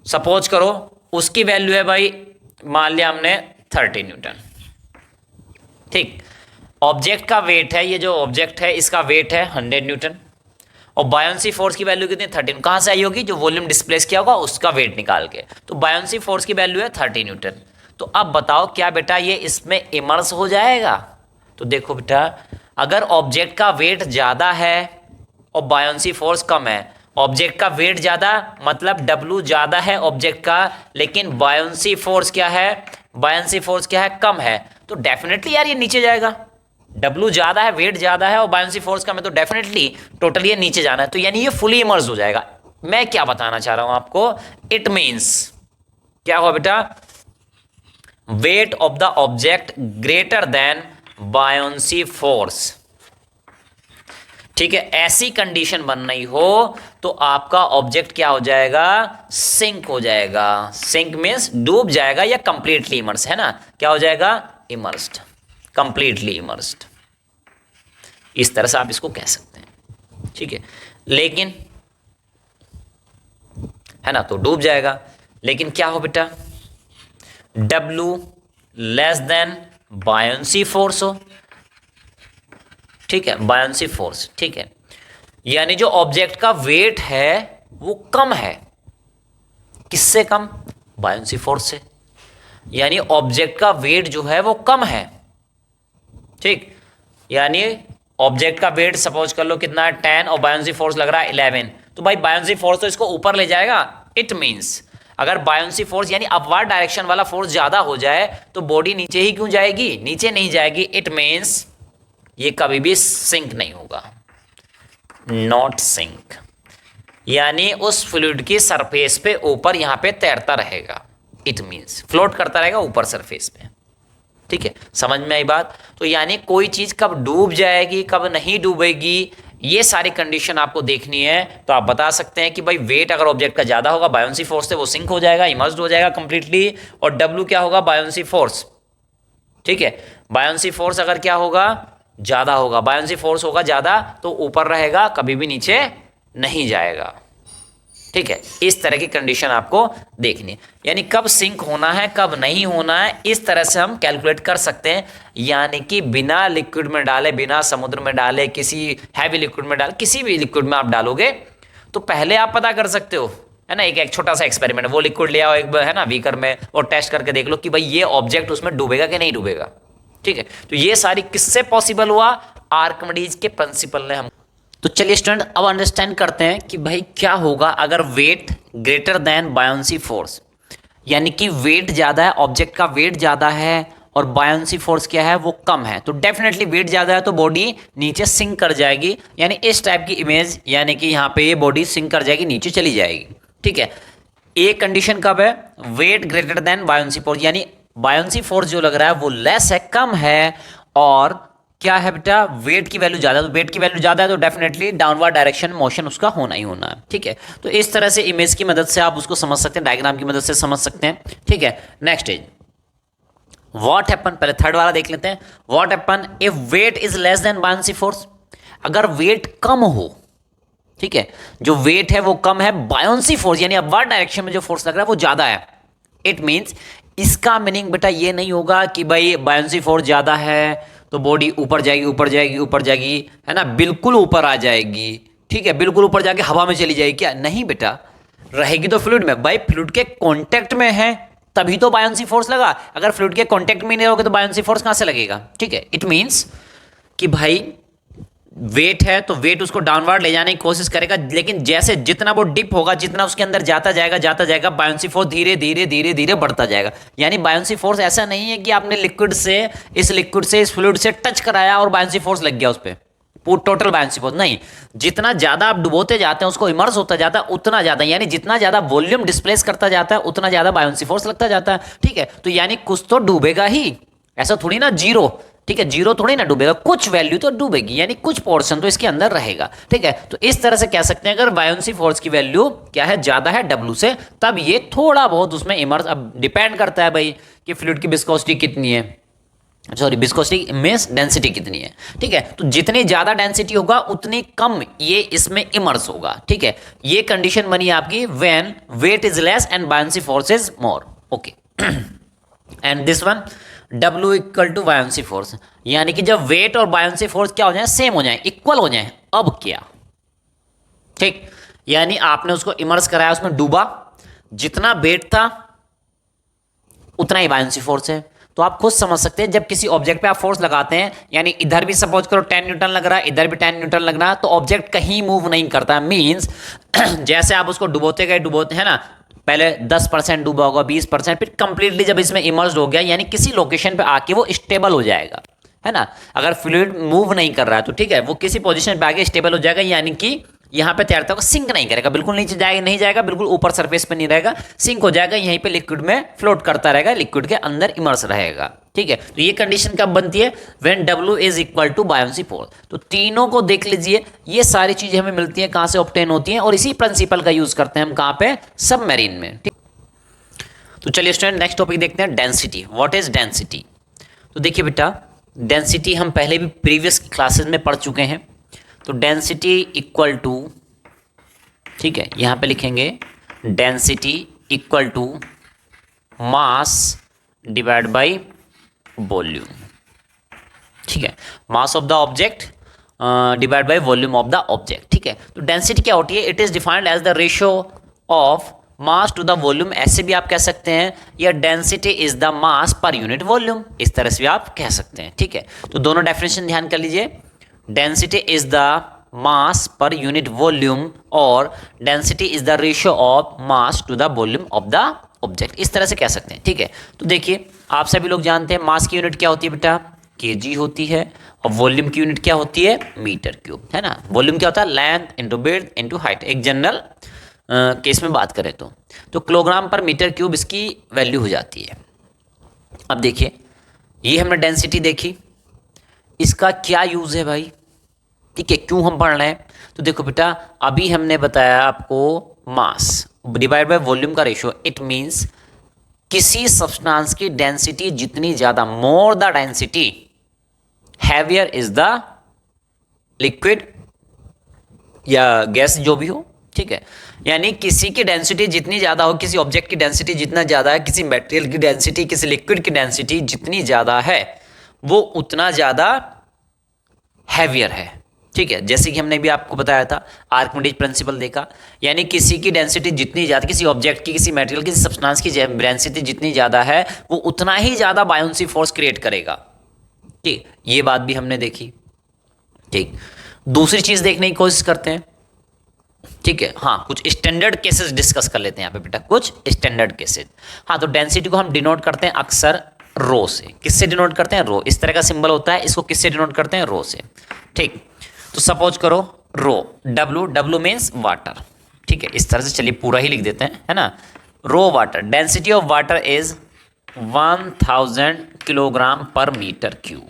सपोज करो उसकी वैल्यू है भाई, मान लिया हमने 30 न्यूटन। ठीक, ऑब्जेक्ट का वेट है, ये जो ऑब्जेक्ट है इसका वेट है 100 न्यूटन, और बायोन्सी फोर्स की वैल्यू कितनी, 30। कहां से आई होगी, जो वॉल्यूम डिस्प्लेस किया होगा उसका वेट निकाल के। तो बायोन्सी फोर्स की वैल्यू है 30 न्यूटन। तो अब बताओ क्या बेटा ये इसमें इमर्स हो जाएगा। तो देखो बेटा, अगर ऑब्जेक्ट का वेट ज्यादा है और बायोन्सी फोर्स कम है, ऑब्जेक्ट का वेट ज्यादा मतलब W ज्यादा है ऑब्जेक्ट का, लेकिन बायोन्सी फोर्स क्या है, बायोन्सी फोर्स क्या है, कम है, तो डेफिनेटली यार ये नीचे जाएगा। W ज्यादा है, वेट ज्यादा है और बायोन्सी फोर्स कम है, तो डेफिनेटली टोटली ये नीचे जाना है। तो यानी ये फुली इमर्ज हो जाएगा। मैं क्या बताना चाह रहा हूं आपको, इट मीन्स क्या हुआ बेटा, wait of the object greater than buoyancy force. ठीक है, ऐसी कंडीशन बन रही हो तो आपका ऑब्जेक्ट क्या हो जाएगा, सिंक हो जाएगा। सिंक मीन्स डूब जाएगा या कंप्लीटली इमर्स, है ना, क्या हो जाएगा, इमर्स्ड, कंप्लीटली इमर्स्ड। इस तरह से आप इसको कह सकते हैं। ठीक है, लेकिन है ना, तो डूब जाएगा। लेकिन क्या हो बेटा, W less than buoyancy force हो। ठीक है, बायोन्सी फोर्स, ठीक है, यानी जो ऑब्जेक्ट का वेट है वो कम है, किससे कम, बायोन्सी फोर्स से। यानी ऑब्जेक्ट का वेट जो है वो कम है। ठीक, यानी ऑब्जेक्ट का वेट सपोज कर लो कितना है 10 और बायोन्सी फोर्स लग रहा है 11, तो भाई बायोन्सी फोर्स तो इसको ऊपर ले जाएगा। इट मीन्स अगर बायोन्सी फोर्स यानी अपवर्ड डायरेक्शन वाला फोर्स ज्यादा हो जाए तो बॉडी नीचे ही क्यों जाएगी, नीचे नहीं जाएगी। इट मीन्स ये कभी भी सिंक नहीं होगा, नॉट सिंक, यानी उस फ्लूइड की सरफेस पे ऊपर यहां पे तैरता रहेगा। इट मीन्स फ्लोट करता रहेगा ऊपर सरफेस पे। ठीक है, समझ में आई बात। तो यानी कोई चीज कब डूब जाएगी कब नहीं डूबेगी, ये सारी कंडीशन आपको देखनी है तो आप बता सकते हैं कि भाई वेट अगर ऑब्जेक्ट का ज्यादा होगा बायोन्सी फोर्स से वो सिंक हो जाएगा, इमर्ज्ड हो जाएगा कंप्लीटली, और डब्ल्यू क्या होगा, बायोन्सी फोर्स। ठीक है, बायोन्सी फोर्स अगर क्या होगा, ज्यादा होगा, बायोन्सी फोर्स होगा ज्यादा तो ऊपर रहेगा, कभी भी नीचे नहीं जाएगा। ठीक है, इस तरह की कंडीशन आपको देखनी है, यानी कब सिंक होना है कब नहीं होना है, इस तरह से हम कैलकुलेट कर सकते हैं। यानी कि बिना लिक्विड में डाले, बिना समुद्र में डाले, किसी हैवी लिक्विड में डाले, किसी भी लिक्विड में आप डालोगे तो पहले आप पता कर सकते हो, है ना। एक छोटा सा एक्सपेरिमेंट, वो लिक्विड ले आओ एक बार, है ना, बीकर में, और टेस्ट करके देख लो कि भाई ये ऑब्जेक्ट उसमें डूबेगा कि नहीं डूबेगा। ठीक है, तो ये सारी किससे पॉसिबल हुआ, आर्किमिडीज के प्रिंसिपल ने हम। तो चलिए स्टूडेंट अब अंडरस्टैंड करते हैं कि भाई क्या होगा अगर weight greater than buoyancy force, यानी कि वेट ज़्यादा है, ऑब्जेक्ट का वेट ज़्यादा है और बायोन्सी फोर्स क्या है, वो कम है। तो डेफिनेटली वेट ज़्यादा है तो बॉडी नीचे सिंक कर जाएगी, यानी इस टाइप की इमेज, यानी कि यहाँ पे ये बॉडी सिंक कर जाएगी, नीचे चली जाएगी। ठीक है, एक कंडीशन कब है, weight greater than buoyancy force, यानी बायोन्सी फोर्स जो लग रहा है वो लेस है, कम है, और क्या है बेटा, वेट की वैल्यू ज्यादा, तो वेट की वैल्यू ज्यादा है तो डेफिनेटली डाउनवर्ड डायरेक्शन मोशन उसका होना ही होना है। ठीक है, तो इस तरह से इमेज की मदद से आप उसको समझ सकते हैं, डायग्राम की मदद से समझ सकते हैं। ठीक है, नेक्स्ट इज व्हाट हैपन, पहले थर्ड वाला देख लेते हैं। What happen if wait is less than buoyancy force, अगर वेट कम हो, ठीक है, जो वेट है वो कम है, बायोन्सी फोर्स यानी अपवर्ड डायरेक्शन में जो फोर्स लग रहा है वो ज्यादा है। इट मीन्स, इसका मीनिंग बेटा ये नहीं होगा कि भाई बायोन्सी फोर्स ज्यादा है तो बॉडी ऊपर जाएगी ऊपर जाएगी ऊपर जाएगी, है ना, बिल्कुल ऊपर आ जाएगी। ठीक है, बिल्कुल ऊपर जाके हवा में चली जाएगी, क्या नहीं बेटा, रहेगी तो फ्लूइड में। भाई फ्लूइड के कांटेक्ट में है तभी तो बायोन्सी फोर्स लगा, अगर फ्लूइड के कांटेक्ट में नहीं रहोगे तो बायोन्सी फोर्स कहां से लगेगा। ठीक है, इट मीन्स कि भाई वेट है तो वेट उसको डाउनवर्ड ले जाने की कोशिश करेगा, लेकिन जैसे जितना वो डिप होगा, जितना उसके अंदर जाता जाएगा बायोन्सी फोर्स धीरे धीरे धीरे धीरे बढ़ता जाएगा। यानी बायोन्सी फोर्स ऐसा नहीं है कि आपने लिक्विड से इस फ्लूइड से टच कराया और बायोन्सी फोर्स लग गया उस पर, पूरा टोटल बायोन्सी फोर्स नहीं। जितना ज्यादा आप डुबोते जाते हैं, उसको इमर्स होता जाता है, उतना ज्यादा, यानी जितना ज्यादा वॉल्यूम डिस्प्लेस करता जाता है उतना ज्यादा बायोन्सी फोर्स लगता जाता है। ठीक है, तो यानी कुछ तो डूबेगा ही, ऐसा थोड़ी ना जीरो। ठीक है, जीरो थोड़ी ना डूबेगा, कुछ वैल्यू तो डूबेगी, यानी कुछ पोर्शन तो इसके अंदर रहेगा। ठीक है, तो इस तरह से कह सकते हैं अगर बायोन्सी फोर्स की वैल्यू क्या है, ज्यादा है डब्ल्यू से, तब ये थोड़ा बहुत उसमें इमर्स, अब डिपेंड करता है भाई कि फ्लूइड की विस्कोसिटी कितनी है, सॉरी विस्कोसिटी मींस डेंसिटी कितनी है। ठीक है, तो जितनी ज्यादा डेंसिटी होगा उतनी कम ये इसमें इमर्स होगा। ठीक है, ये कंडीशन बनी आपकी when weight is less and buoyancy force is more. Okay, and this one W equal to buoyancy force, यानी कि जब वेट और बायोन्सी फोर्स क्या हो जाए, सेम हो जाए, इक्वल हो जाए। अब क्या, ठीक, यानी आपने उसको इमर्स कराया, उसमें डूबा, जितना वेट था उतना ही बायोन्सी फोर्स है। तो आप खुद समझ सकते हैं जब किसी ऑब्जेक्ट पे आप फोर्स लगाते हैं, यानी इधर भी सपोज करो 10 न्यूटन लग रहा है, इधर भी 10 न्यूटन लग रहा है, तो ऑब्जेक्ट कहीं मूव नहीं करता। मींस जैसे आप उसको डुबोते गए, डुबोते हैं ना, पहले 10% डूबा होगा, 20%, फिर कंप्लीटली जब इसमें इमर्स्ड हो गया, यानी किसी लोकेशन पे आके वो स्टेबल हो जाएगा, है ना। अगर फ्लूइड मूव नहीं कर रहा है तो ठीक है, वो किसी पोजीशन पे आके स्टेबल हो जाएगा, यानी कि यहाँ पे तैरता होगा, सिंक नहीं करेगा, बिल्कुल नीचे जाएगा नहीं जाएगा, बिल्कुल ऊपर सरफेस पे नहीं रहेगा, सिंक हो जाएगा, यहीं पे लिक्विड में फ्लोट करता रहेगा, लिक्विड के अंदर इमर्स रहेगा। ठीक है, तो ये कंडीशन कब बनती है, when W is equal to buoyancy force. तो तीनों को देख लीजिए, ये सारी चीजें हमें मिलती हैं, कहां से ऑब्टेन होती हैं, और इसी प्रिंसिपल का यूज करते हैं हम कहां पे, सबमरीन में। ठीक, तो चलिए स्टूडेंट नेक्स्ट टॉपिक देखते हैं, डेंसिटी। What is density. तो देखिए बेटा, डेंसिटी हम पहले भी प्रीवियस क्लासेस में पढ़ चुके हैं। तो डेंसिटी इक्वल टू, ठीक है, यहां पे लिखेंगे density equal to mass divide by volume. ठीक है, mass of the object divide by volume of the object. ठीक है, तो डेंसिटी क्या होती है, it is defined as the ratio of mass to the volume. ऐसे भी आप कह सकते हैं, या density is the mass per unit volume, इस तरह से भी आप कह सकते हैं। ठीक है, तो दोनों डेफिनेशन ध्यान कर लीजिए, density is the mass per unit volume और density is the ratio of mass to the volume of the object, इस तरह से कह सकते हैं। ठीक है, तो देखिए आप सभी लोग जानते हैं मास की यूनिट क्या होती है बेटा, केजी होती है, और वॉल्यूम की यूनिट क्या होती है, मीटर क्यूब, है ना। वॉल्यूम क्या होता है, length into breadth into height, एक जनरल केस में बात करें तो किलोग्राम पर मीटर क्यूब इसकी वैल्यू हो जाती है। अब देखिए, ये हमने डेंसिटी देखी, इसका क्या यूज है भाई, ठीक है, क्यों हम पढ़ रहे हैं? तो देखो बेटा, अभी हमने बताया आपको मास डिवाइड बाय वॉल्यूम का रेशियो, इट मींस किसी सब्सटेंस की डेंसिटी जितनी ज्यादा, more the density heavier is the liquid या गैस जो भी हो, ठीक है। यानी किसी की डेंसिटी जितनी ज्यादा हो, किसी ऑब्जेक्ट की डेंसिटी जितना ज्यादा है, किसी मटेरियल की डेंसिटी, किसी लिक्विड की डेंसिटी जितनी ज्यादा है, वो उतना ज्यादा हैवियर है, ठीक है। जैसे कि हमने भी आपको बताया था, आर्किमिडीज प्रिंसिपल देखा, यानी किसी की डेंसिटी जितनी ज्यादा, किसी ऑब्जेक्ट की, किसी मटेरियल, किसी सब्सटेंस की डेंसिटी जितनी ज्यादा है, वो उतना ही ज्यादा बायोन्सी फोर्स क्रिएट करेगा, ठीक। ये बात भी हमने देखी, ठीक। दूसरी चीज देखने की कोशिश करते हैं, ठीक है। हाँ, कुछ स्टैंडर्ड केसेस डिस्कस कर लेते हैं यहाँ पे बेटा, कुछ स्टैंडर्ड केसेस। हाँ, तो डेंसिटी को हम डिनोट करते हैं अक्सर रो से। किससे डिनोट करते हैं? रो। इस तरह का सिंबल होता है, इसको किससे डिनोट करते हैं? रो से, ठीक। तो सपोज करो रो, डब्ल्यू, डब्ल्यू मीन्स वाटर, ठीक है। इस तरह से चलिए पूरा ही लिख देते हैं, है ना। Rho water, density of water is 1000 kilogram per metre cube,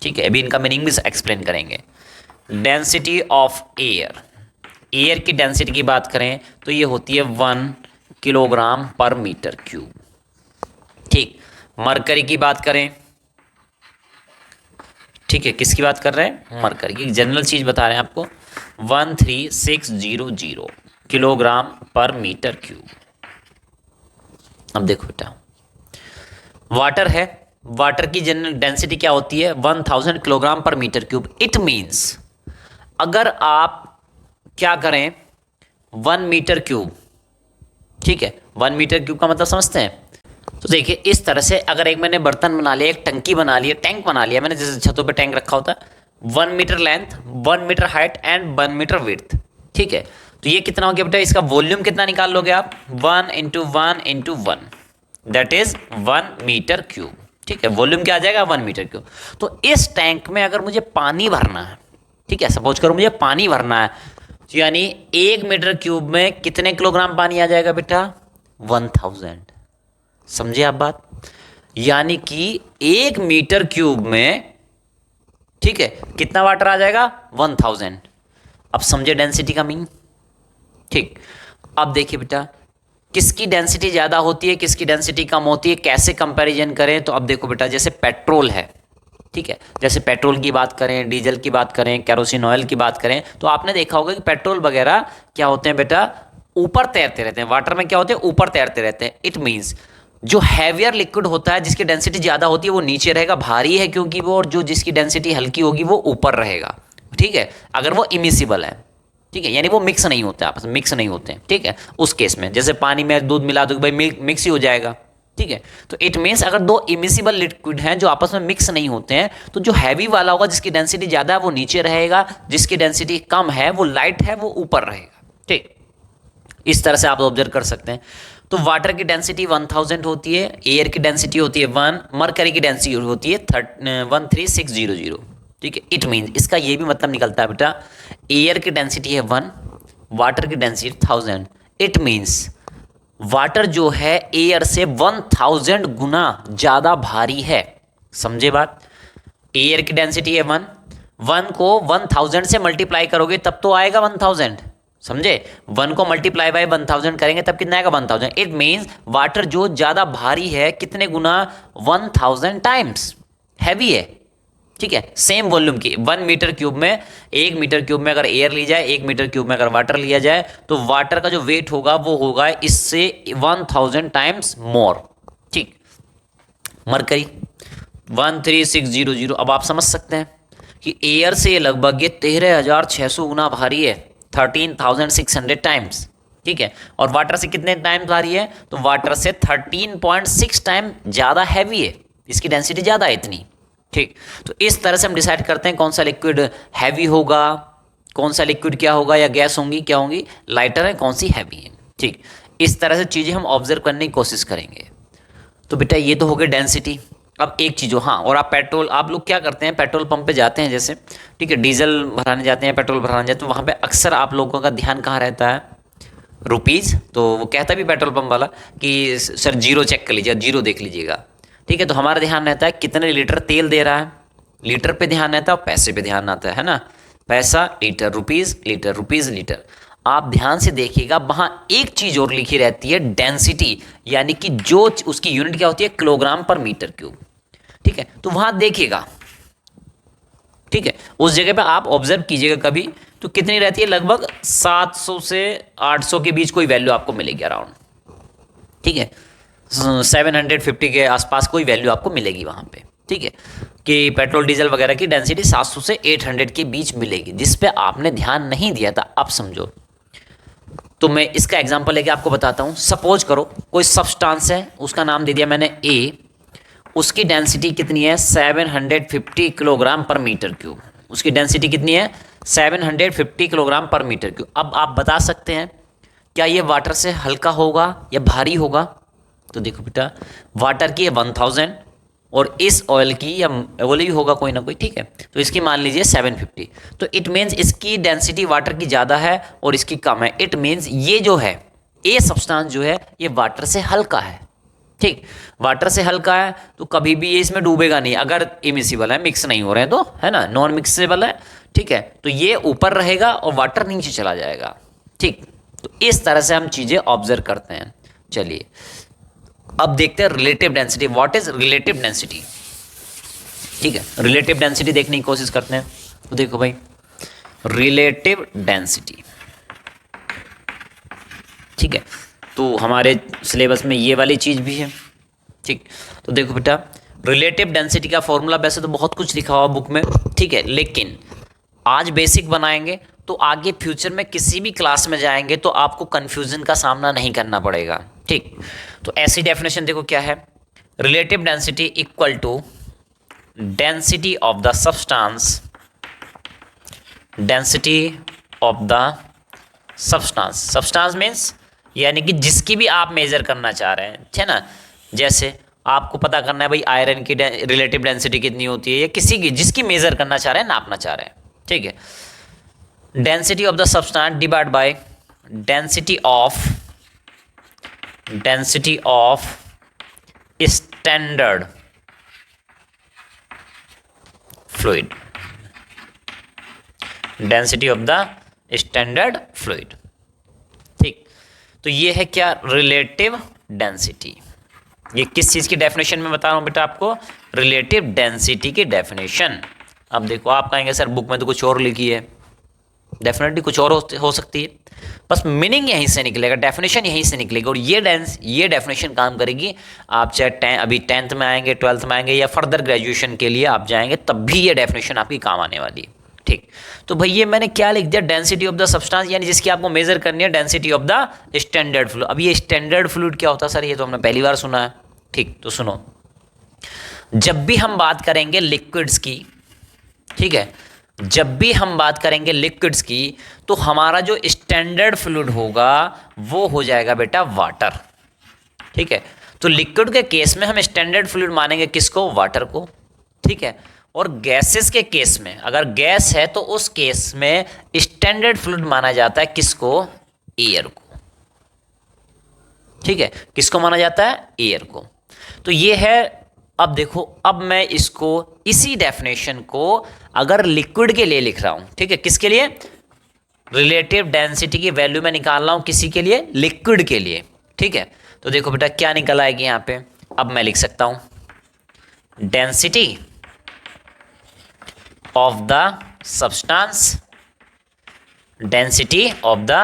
ठीक है। अभी इनका मीनिंग भी एक्सप्लेन करेंगे। डेंसिटी ऑफ एयर, एयर की डेंसिटी की बात करें तो ये होती है 1 किलोग्राम पर मीटर क्यूब, ठीक। मरकरी की बात करें, ठीक है, किसकी बात कर रहे हैं? मरकरी की। जनरल चीज बता रहे हैं आपको, 13600 किलोग्राम पर मीटर क्यूब। अब देखो बेटा, वाटर है, वाटर की जनरल डेंसिटी क्या होती है? 1000 kilogram per metre cube. It means अगर आप क्या करें, 1 मीटर क्यूब, ठीक है, 1 मीटर क्यूब का मतलब समझते हैं? तो देखिए, इस तरह से अगर एक मैंने बर्तन बना लिया, एक टंकी बना लिया, टैंक बना लिया मैंने, जैसे छतों पे टैंक रखा होता है, 1 metre length, 1 metre height and 1 metre width, ठीक है। तो ये कितना हो गया बेटा? इसका वॉल्यूम कितना निकाल लोगे आप? 1 into 1 into 1, that is 1 metre cube, ठीक है। वॉल्यूम क्या आ जाएगा? 1 मीटर क्यूब। तो इस टैंक में अगर मुझे पानी भरना है, ठीक है, सपोज करो मुझे पानी भरना है, तो यानी 1 मीटर क्यूब में कितने किलोग्राम पानी आ जाएगा बेटा? 1000। समझे आप बात? यानी कि 1 मीटर क्यूब में, ठीक है, कितना वाटर आ जाएगा? 1000। अब समझे डेंसिटी का मीन, ठीक। अब देखिए बेटा, किसकी डेंसिटी ज्यादा होती है, किसकी डेंसिटी कम होती है, कैसे कंपैरिजन करें? तो अब देखो बेटा, जैसे पेट्रोल है, ठीक है, जैसे पेट्रोल की बात करें, डीजल की बात करें, कैरोसिन ऑयल की बात करें, तो आपने देखा होगा कि पेट्रोल वगैरह क्या होते हैं बेटा? ऊपर तैरते रहते हैं। वाटर में क्या होते हैं? ऊपर तैरते रहते हैं। इट मीन्स जो हैवियर लिक्विड होता है, जिसकी डेंसिटी ज्यादा होती है, वो नीचे रहेगा, भारी है क्योंकि वो, और जो जिसकी डेंसिटी हल्की होगी वो ऊपर रहेगा, ठीक है, अगर वो इमिसिबल है, ठीक है, यानी वो मिक्स नहीं होते, आपस में मिक्स नहीं होते हैं, ठीक है। उस केस में जैसे पानी में दूध मिला दो भाई, मिक्स ही हो जाएगा, ठीक है। तो इट मीन्स अगर दो इमिसिबल लिक्विड हैं जो आपस में मिक्स नहीं होते हैं, तो जो हैवी वाला होगा, जिसकी डेंसिटी ज्यादा है, वो नीचे रहेगा, जिसकी डेंसिटी कम है, वो लाइट है, वो ऊपर रहेगा, ठीक। इस तरह से आप ऑब्जर्व कर सकते हैं। तो वाटर की डेंसिटी 1000 होती है, एयर की डेंसिटी होती है 1, मरकरी की डेंसिटी होती है 13600, ठीक है। इट मीन्स इसका ये भी मतलब निकलता है बेटा, एयर की डेंसिटी है 1, वाटर की डेंसिटी 1000। इट मीन्स वाटर जो है एयर से 1000 गुना ज्यादा भारी है। समझे बात? एयर की डेंसिटी है 1, 1 को 1000 से मल्टीप्लाई करोगे तब तो आएगा 1000, समझे? 1 को मल्टीप्लाई बाय 1000 करेंगे तब कितना आएगा? 1000। इट मीन्स वाटर जो ज्यादा भारी है, कितने गुना? 1000 टाइम्स हैवी है, ठीक है। सेम वॉल्यूम की 1 मीटर क्यूब में, 1 मीटर क्यूब में अगर एयर ली जाए, 1 मीटर क्यूब में अगर वाटर लिया जाए, तो वाटर का जो वेट होगा वो होगा इससे 1000 टाइम्स मोर, ठीक। मरकरी 13600, अब आप समझ सकते हैं कि एयर से लगभग ये 13600 गुना भारी है, 13600 टाइम्स, ठीक है। और वाटर से कितने टाइम भारी है? तो वाटर से 13.6 टाइम ज्यादा हैवी है, इसकी डेंसिटी ज्यादा है इतनी, ठीक। तो इस तरह से हम डिसाइड करते हैं कौन सा लिक्विड हैवी होगा, कौन सा लिक्विड क्या होगा, या गैस होंगी क्या होंगी, लाइटर है, कौन सी हैवी है, ठीक। इस तरह से चीजें हम ऑब्जर्व करने की कोशिश करेंगे। तो बेटा ये तो हो गई डेंसिटी। अब एक चीज हो, हाँ, और आप पेट्रोल, आप लोग क्या करते हैं, पेट्रोल पंप पे जाते हैं जैसे, ठीक है, डीजल भराने जाते हैं, पेट्रोल भराने जाते हैं, तो वहाँ पे अक्सर आप लोगों का ध्यान कहाँ रहता है? रुपीज़। तो वो कहता भी पेट्रोल पंप वाला कि सर जीरो चेक कर लीजिएगा, जीरो देख लीजिएगा, ठीक है। तो हमारा ध्यान रहता है कितने लीटर तेल दे रहा है, लीटर पे ध्यान रहता है और पैसे पे ध्यान आता है ना। पैसा, litre, rupees, litre, rupees, litre. आप ध्यान से देखिएगा, वहां एक चीज और लिखी रहती है, डेंसिटी, यानी कि जो उसकी यूनिट क्या होती है, किलोग्राम पर मीटर क्यूब। ठीक है, तो वहां देखिएगा, ठीक है, उस जगह पे आप ऑब्जर्व कीजिएगा कभी, तो कितनी रहती है, लगभग 700 से 800 के बीच कोई वैल्यू आपको मिलेगी अराउंड। ठीक है, 750 के आसपास कोई वैल्यू आपको मिलेगी वहां पे। ठीक है, कि पेट्रोल डीजल वगैरह की डेंसिटी 700 से 800 के बीच मिलेगी, जिस पे आपने ध्यान नहीं दिया था। अब समझो, तो मैं इसका एग्जांपल लेके आपको बताता हूँ। सपोज करो कोई सब्सटेंस है, उसका नाम दे दिया मैंने ए, उसकी डेंसिटी कितनी है, 750 किलोग्राम पर मीटर क्यूब। उसकी डेंसिटी कितनी है, 750 किलोग्राम पर मीटर क्यूब। अब आप बता सकते हैं क्या ये वाटर से हल्का होगा या भारी होगा? तो देखो बेटा, वाटर की है 1000 और इस ऑयल की या ऑयल ही होगा कोई ना कोई। ठीक है, तो इसकी मान लीजिए 750, तो इट मीन्स इसकी डेंसिटी वाटर की ज़्यादा है और इसकी कम है। इट मीन्स ये जो है, ए सब्सटेंस जो है, ये वाटर से हल्का है। ठीक, वाटर से हल्का है तो कभी भी ये इसमें डूबेगा नहीं, अगर इमिसिबल है, मिक्स नहीं हो रहे हैं तो, है ना, नॉन मिक्सेबल है। ठीक है, तो ये ऊपर रहेगा और वाटर नीचे चला जाएगा। ठीक, तो इस तरह से हम चीज़ें ऑब्जर्व करते हैं। चलिए अब देखते हैं relative density. What is relative density? ठीक है, रिलेटिव डेंसिटी देखने की कोशिश करते हैं। तो देखो भाई, रिलेटिव डेंसिटी, ठीक है, तो हमारे सिलेबस में ये वाली चीज़ भी है। ठीक, तो देखो बेटा, रिलेटिव डेंसिटी का फॉर्मूला वैसे तो बहुत कुछ लिखा हुआ बुक में, ठीक है, लेकिन आज बेसिक बनाएंगे तो आगे फ्यूचर में किसी भी क्लास में जाएंगे तो आपको कंफ्यूजन का सामना नहीं करना पड़ेगा। ठीक, तो ऐसी डेफिनेशन देखो क्या है, relative density equal to density of the substance, density of the substance. Substance means यानी कि जिसकी भी आप मेजर करना चाह रहे हैं, है ना, जैसे आपको पता करना है भाई आयरन की रिलेटिव डेंसिटी कितनी होती है, या किसी की जिसकी मेजर करना चाह रहे हैं, नापना चाह रहे हैं। ठीक है, density of the substance divide by density of standard fluid, density of the standard fluid. ठीक, तो ये है क्या, रिलेटिव डेंसिटी। ये किस चीज़ की डेफिनेशन में बता रहा हूँ बेटा आपको, रिलेटिव डेंसिटी की डेफिनेशन। अब देखो आप कहेंगे सर बुक में तो कुछ और लिखी है, डेफिनेटली कुछ और हो सकती है, बस मीनिंग यहीं से निकलेगा, डेफिनेशन यहीं से निकलेगी। और ये डेफिनेशन काम करेगी आप चाहे अभी 10th में आएंगे, 12th में आएंगे, या फर्दर ग्रेजुएशन के लिए आप जाएंगे, तब भी ये डेफिनेशन आपकी काम आने वाली है। ठीक, तो भाई ये मैंने क्या लिख दिया, डेंसिटी ऑफ द सब्सटेंस, यानी जिसकी आपको मेजर करनी है, density of the standard fluid. अब ये स्टैंडर्ड फ्लूइड क्या होता है सर, ये तो हमने पहली बार सुना है। ठीक, तो सुनो, जब भी हम बात करेंगे लिक्विड्स की, ठीक है, जब भी हम बात करेंगे लिक्विड्स की, तो हमारा जो स्टैंडर्ड फ्लूइड होगा वो हो जाएगा बेटा वाटर। ठीक है, तो लिक्विड के केस में हम स्टैंडर्ड फ्लूइड मानेंगे किसको, वाटर को। ठीक है, और गैसेस के केस में, अगर गैस है तो उस केस में स्टैंडर्ड फ्लूइड माना जाता है किसको, एयर को। ठीक है, किसको माना जाता है, एयर को। तो ये है। अब देखो, अब मैं इसको, इसी डेफिनेशन को अगर लिक्विड के लिए लिख रहा हूं, ठीक है, किसके लिए, रिलेटिव डेंसिटी की वैल्यू मैं निकाल रहा हूं किसी के लिए, लिक्विड के लिए। ठीक है, तो देखो बेटा क्या निकल आएगी यहां पे। अब मैं लिख सकता हूं density of the substance, density of the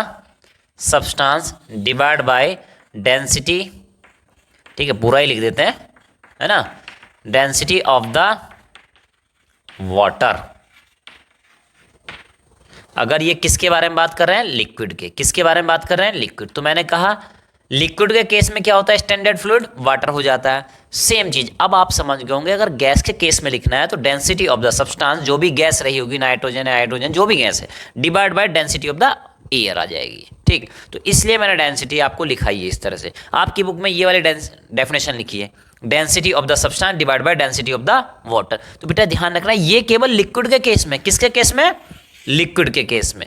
substance divide by density, ठीक है, पूरा ही लिख देते हैं, है ना, डेंसिटी ऑफ द वाटर। अगर ये किसके बारे में बात कर रहे हैं, लिक्विड के, किसके बारे में बात कर रहे हैं, लिक्विड। तो मैंने कहा लिक्विड के केस में क्या होता है, स्टैंडर्ड फ्लूइड वाटर हो जाता है। सेम चीज अब आप समझ गए होंगे, अगर गैस के केस में लिखना है तो डेंसिटी ऑफ द सब्सटेंस, जो भी गैस रही होगी, नाइट्रोजन है, हाइड्रोजन, जो भी गैस है, divide by density of the air आ जाएगी। ठीक, तो इसलिए मैंने डेंसिटी आपको लिखाई है इस तरह से। आपकी बुक में ये वाली डेफिनेशन लिखी है, density of the substance divide by density of the water. तो बेटा ध्यान रखना, ये केवल लिक्विड के केस में, किसके केस में, लिक्विड के केस में।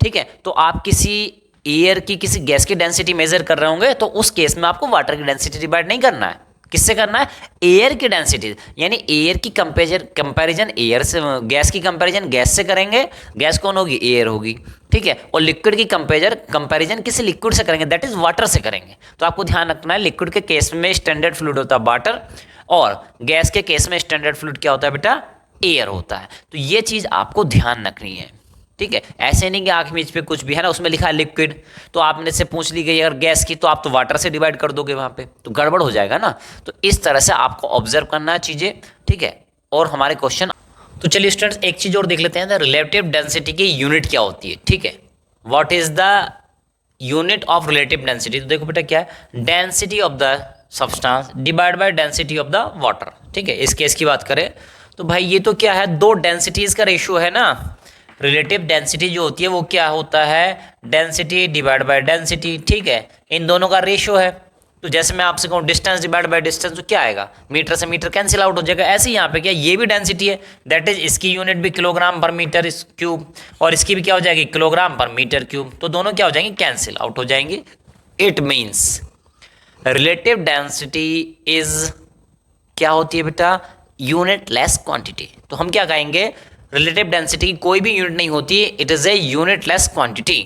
ठीक है, तो आप किसी एयर की, किसी गैस की डेंसिटी मेजर कर रहे होंगे तो उस केस में आपको वाटर की डेंसिटी डिवाइड नहीं करना है, किससे करना है? एयर की डेंसिटी, यानी एयर की कंपैरिजन एयर से, गैस की कंपैरिजन गैस से करेंगे, गैस कौन होगी? एयर होगी, ठीक है। और लिक्विड की कंपैरिजन किसी लिक्विड से करेंगे, दैट इज वाटर से करेंगे। तो आपको ध्यान रखना है, लिक्विड के केस में स्टैंडर्ड फ्लूइड होता है वाटर, और गैस के केस में स्टैंडर्ड फ्लूइड क्या होता है बेटा? एयर होता है। तो ये चीज आपको ध्यान रखनी है, ठीक है। ऐसे नहीं कि आंख मीच पे कुछ भी है ना, उसमें लिखा है लिक्विड, तो आपने से पूछ ली गई अगर गैस की, तो आप तो वाटर से डिवाइड कर दोगे, वहां पे तो गड़बड़ हो जाएगा ना। तो इस तरह से आपको ऑब्जर्व करना है चीजें, ठीक है। और हमारे क्वेश्चन, तो चलिए स्टूडेंट्स एक चीज और देख लेते हैं, द रिलेटिव डेंसिटी की यूनिट क्या होती है, ठीक है। What is the unit of relative density? तो देखो बेटा क्या है, density of the substance divide by density of the water, ठीक है। इस केस की बात करें तो भाई ये तो क्या है, दो डेंसिटीज का रेशियो है ना। रिलेटिव डेंसिटी जो होती है वो क्या होता है? डेंसिटी डिवाइड बाय डेंसिटी, ठीक है। इन दोनों का रेशियो है। तो जैसे मैं आपसे कहूँ डिस्टेंस डिवाइड बाय डिस्टेंस, तो क्या आएगा? मीटर से मीटर कैंसिल आउट हो जाएगा। ऐसे ही यहाँ पे क्या, ये भी डेंसिटी है, दैट इज इसकी यूनिट भी किलोग्राम पर मीटर क्यूब, और इसकी भी क्या हो जाएगी? Kilogram per metre cube. तो दोनों क्या हो जाएंगे? कैंसिल आउट हो जाएंगे। It means relative density is क्या होती है बेटा? Unit less quantity. तो हम क्या कहेंगे? रिलेटिव डेंसिटी की कोई भी यूनिट नहीं होती, it is a unit less quantity.